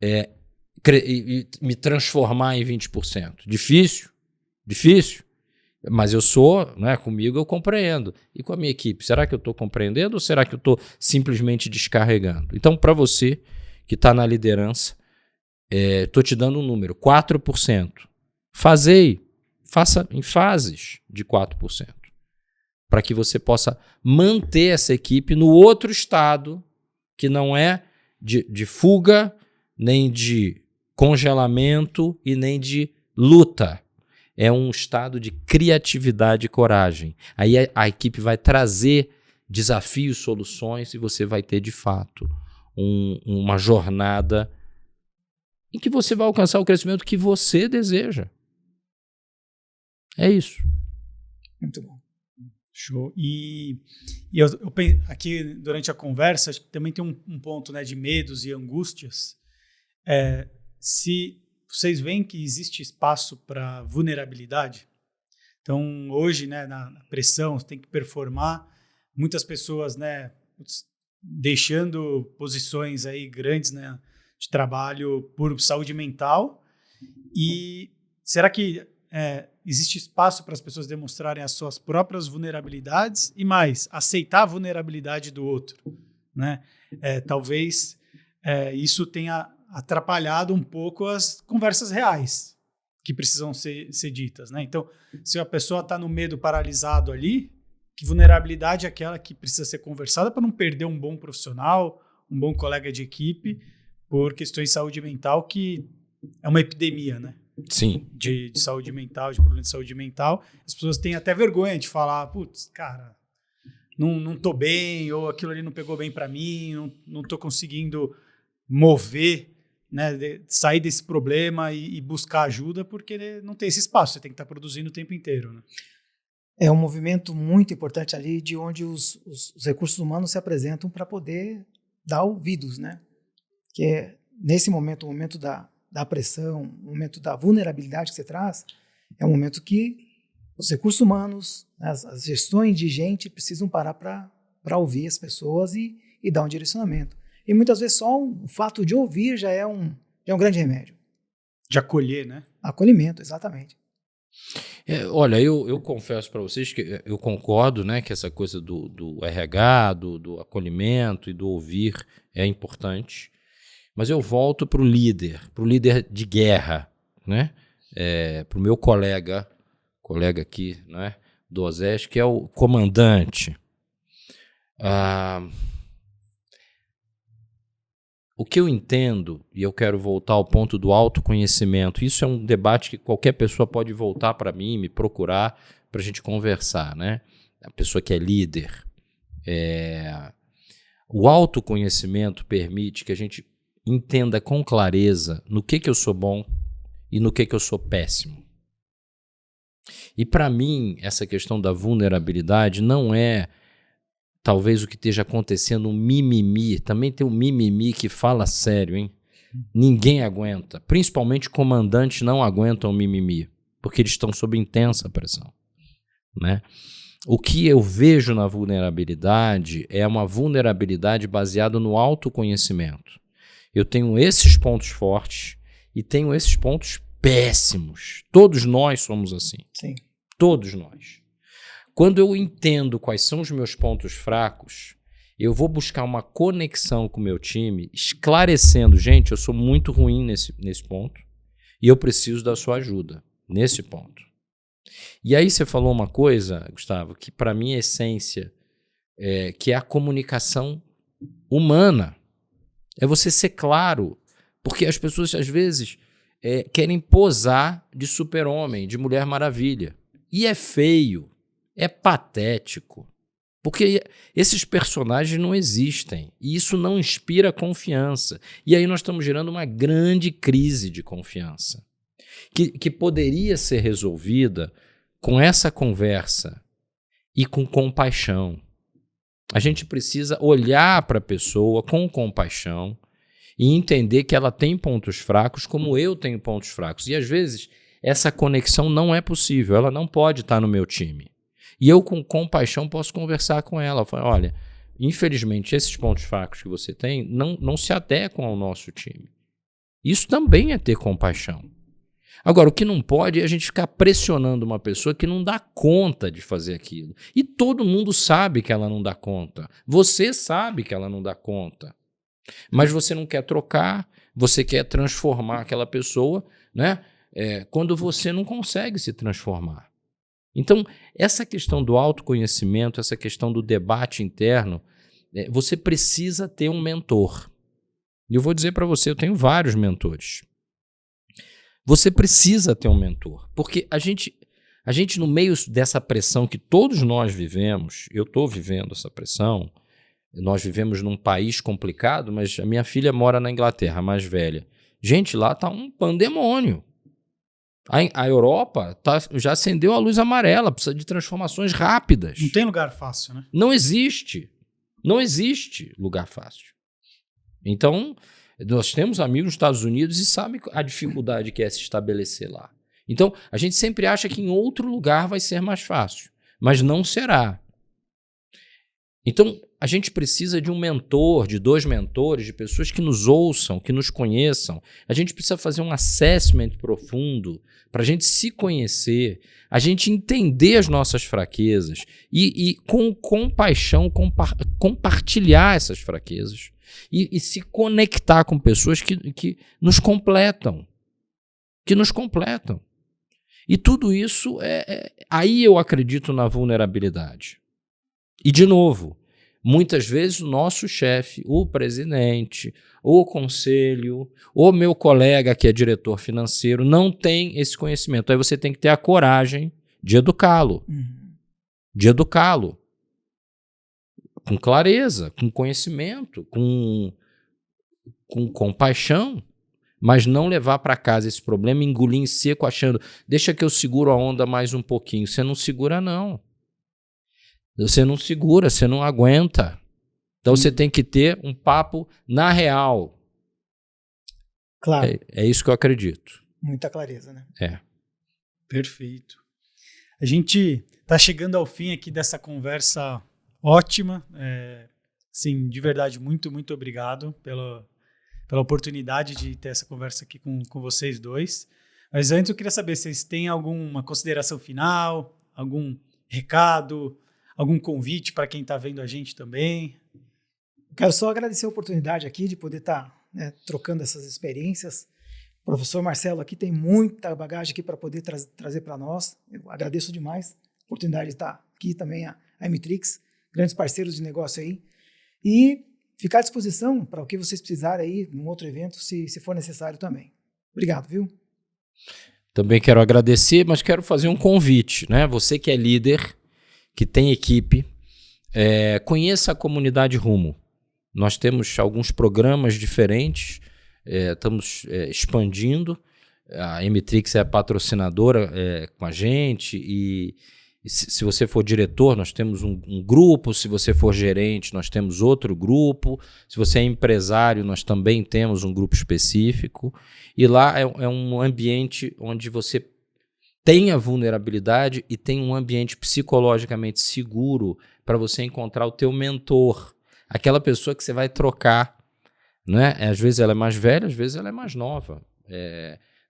e me transformar em 20%. Difícil, mas eu sou, né, comigo eu compreendo. E com a minha equipe, será que eu estou compreendendo ou será que eu estou simplesmente descarregando? Então, para você que está na liderança, estou te dando um número, 4%. Faça em fases de 4%, para que você possa manter essa equipe no outro estado, que não é de fuga, nem de congelamento e nem de luta. É um estado de criatividade e coragem. Aí a equipe vai trazer desafios, soluções, e você vai ter, de fato, uma jornada em que você vai alcançar o crescimento que você deseja. É isso. Muito bom. Show. E eu aqui, durante a conversa, acho que também tem um ponto, né, de medos e angústias. Se vocês veem que existe espaço para vulnerabilidade, então hoje, né, na pressão, você tem que performar, muitas pessoas, né, deixando posições aí grandes, né, de trabalho por saúde mental. E será que existe espaço para as pessoas demonstrarem as suas próprias vulnerabilidades e mais, aceitar a vulnerabilidade do outro, né? Talvez isso tenha atrapalhado um pouco as conversas reais que precisam ser ditas, né? Então, se a pessoa está no medo paralisado ali, que vulnerabilidade é aquela que precisa ser conversada para não perder um bom profissional, um bom colega de equipe, por questões de saúde mental, que é uma epidemia, né? Sim. De saúde mental, de problema de saúde mental. As pessoas têm até vergonha de falar, putz, cara, não tô bem, ou aquilo ali não pegou bem para mim, não tô conseguindo mover, né, sair desse problema e buscar ajuda, porque não tem esse espaço, você tem que estar produzindo o tempo inteiro, né? É um movimento muito importante ali, de onde os recursos humanos se apresentam para poder dar ouvidos, né? Que é, nesse momento, o momento da pressão, o momento da vulnerabilidade que você traz, é um momento que os recursos humanos, as gestões de gente precisam parar para ouvir as pessoas e dar um direcionamento. E muitas vezes só o fato de ouvir já é um grande remédio. De acolher, né? Acolhimento, exatamente. Olha, eu confesso para vocês que eu concordo, né, que essa coisa do RH, do acolhimento e do ouvir é importante, mas eu volto para o líder de guerra, né, para o meu colega aqui, né, do OSES, que é o comandante. O que eu entendo, e eu quero voltar ao ponto do autoconhecimento, isso é um debate que qualquer pessoa pode voltar para mim, me procurar para a gente conversar, né? A pessoa que é líder. O autoconhecimento permite que a gente entenda com clareza no que eu sou bom e no que eu sou péssimo. E para mim, essa questão da vulnerabilidade não é talvez o que esteja acontecendo, um mimimi. Também tem um mimimi que fala sério, hein? Ninguém aguenta. Principalmente comandantes não aguentam o mimimi, porque eles estão sob intensa pressão, né? O que eu vejo na vulnerabilidade é uma vulnerabilidade baseada no autoconhecimento. Eu tenho esses pontos fortes e tenho esses pontos péssimos. Todos nós somos assim. Sim. Todos nós. Quando eu entendo quais são os meus pontos fracos, eu vou buscar uma conexão com o meu time, esclarecendo, gente, eu sou muito ruim nesse ponto e eu preciso da sua ajuda nesse ponto. E aí você falou uma coisa, Gustavo, que para mim é essência, que é a comunicação humana. É você ser claro, porque as pessoas às vezes querem posar de super-homem, de Mulher Maravilha. E é feio. É patético, porque esses personagens não existem e isso não inspira confiança. E aí nós estamos gerando uma grande crise de confiança que poderia ser resolvida com essa conversa e com compaixão. A gente precisa olhar para a pessoa com compaixão e entender que ela tem pontos fracos como eu tenho pontos fracos. E às vezes essa conexão não é possível, ela não pode estar no meu time. E eu, com compaixão, posso conversar com ela. Falar, olha, infelizmente, esses pontos fracos que você tem não se adequam ao nosso time. Isso também é ter compaixão. Agora, o que não pode é a gente ficar pressionando uma pessoa que não dá conta de fazer aquilo. E todo mundo sabe que ela não dá conta. Você sabe que ela não dá conta. Mas você não quer trocar, você quer transformar aquela pessoa, né? Quando você não consegue se transformar. Então, essa questão do autoconhecimento, essa questão do debate interno, você precisa ter um mentor. E eu vou dizer para você, eu tenho vários mentores. Você precisa ter um mentor, porque a gente no meio dessa pressão que todos nós vivemos, eu estou vivendo essa pressão, nós vivemos num país complicado, mas a minha filha mora na Inglaterra, a mais velha. Gente, lá está um pandemônio. A Europa já acendeu a luz amarela, precisa de transformações rápidas. Não tem lugar fácil, né? Não existe lugar fácil. Então, nós temos amigos nos Estados Unidos e sabem a dificuldade que é se estabelecer lá. Então, a gente sempre acha que em outro lugar vai ser mais fácil, mas não será. Então, a gente precisa de um mentor, de 2 mentores, de pessoas que nos ouçam, que nos conheçam. A gente precisa fazer um assessment profundo para a gente se conhecer, a gente entender as nossas fraquezas e com compaixão, compartilhar essas fraquezas e se conectar com pessoas que nos completam. E tudo isso, aí eu acredito na vulnerabilidade. E, de novo, muitas vezes o nosso chefe, o presidente, o conselho, o meu colega que é diretor financeiro não tem esse conhecimento. Aí você tem que ter a coragem de educá-lo. De educá-lo. Com clareza, com conhecimento, com compaixão. Mas não levar para casa esse problema, engolir em seco achando, deixa que eu seguro a onda mais um pouquinho. Você não segura, não. Você não segura, você não aguenta. Então você tem que ter um papo na real. Claro. É isso que eu acredito. Muita clareza, né? Perfeito. A gente está chegando ao fim aqui dessa conversa ótima. Sim, de verdade, muito, muito obrigado pela oportunidade de ter essa conversa aqui com vocês dois. Mas antes eu queria saber se vocês têm alguma consideração final, algum recado, algum convite para quem está vendo a gente também. Quero só agradecer a oportunidade aqui de poder estar trocando essas experiências. O professor Marcelo aqui tem muita bagagem aqui para poder trazer para nós. Eu agradeço demais a oportunidade de estar aqui também, a M-Trix, grandes parceiros de negócio aí. E ficar à disposição para o que vocês precisarem aí, num outro evento, se for necessário também. Obrigado, viu? Também quero agradecer, mas quero fazer um convite, né? Você que é líder, que tem equipe, conheça a comunidade Rumo. Nós temos alguns programas diferentes, estamos expandindo. A M-Trix é patrocinadora com a gente e se você for diretor, nós temos um grupo. Se você for gerente, nós temos outro grupo. Se você é empresário, nós também temos um grupo específico. E lá é um ambiente onde você tem a vulnerabilidade e tem um ambiente psicologicamente seguro para você encontrar o teu mentor, aquela pessoa que você vai trocar, né? Às vezes ela é mais velha, às vezes ela é mais nova.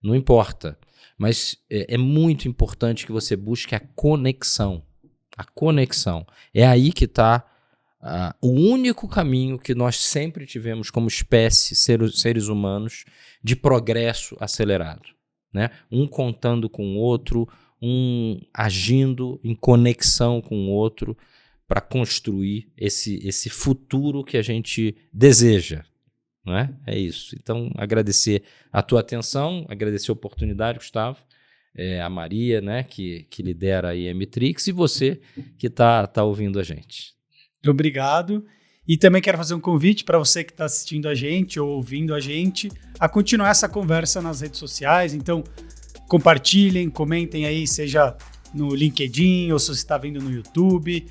Não importa. Mas é muito importante que você busque a conexão. A conexão. É aí que está o único caminho que nós sempre tivemos como espécie, seres humanos, de progresso acelerado. Né? Um contando com o outro, um agindo em conexão com o outro para construir esse futuro que a gente deseja. Não é? É isso. Então, agradecer a tua atenção, agradecer a oportunidade, Gustavo, a Maria, né, que lidera a M-Trix, e você que tá ouvindo a gente. Obrigado. E também quero fazer um convite para você que está assistindo a gente ou ouvindo a gente a continuar essa conversa nas redes sociais. Então, compartilhem, comentem aí, seja no LinkedIn ou se você está vendo no YouTube.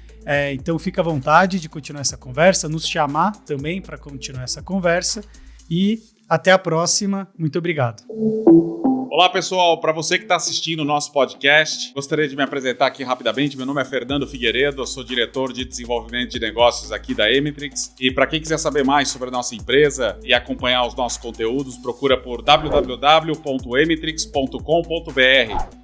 Então fica à vontade de continuar essa conversa, nos chamar também para continuar essa conversa e até a próxima. Muito obrigado. Olá pessoal, para você que está assistindo o nosso podcast, gostaria de me apresentar aqui rapidamente. Meu nome é Fernando Figueiredo, eu sou diretor de desenvolvimento de negócios aqui da M-Trix. E para quem quiser saber mais sobre a nossa empresa e acompanhar os nossos conteúdos, procura por www.mtrix.com.br.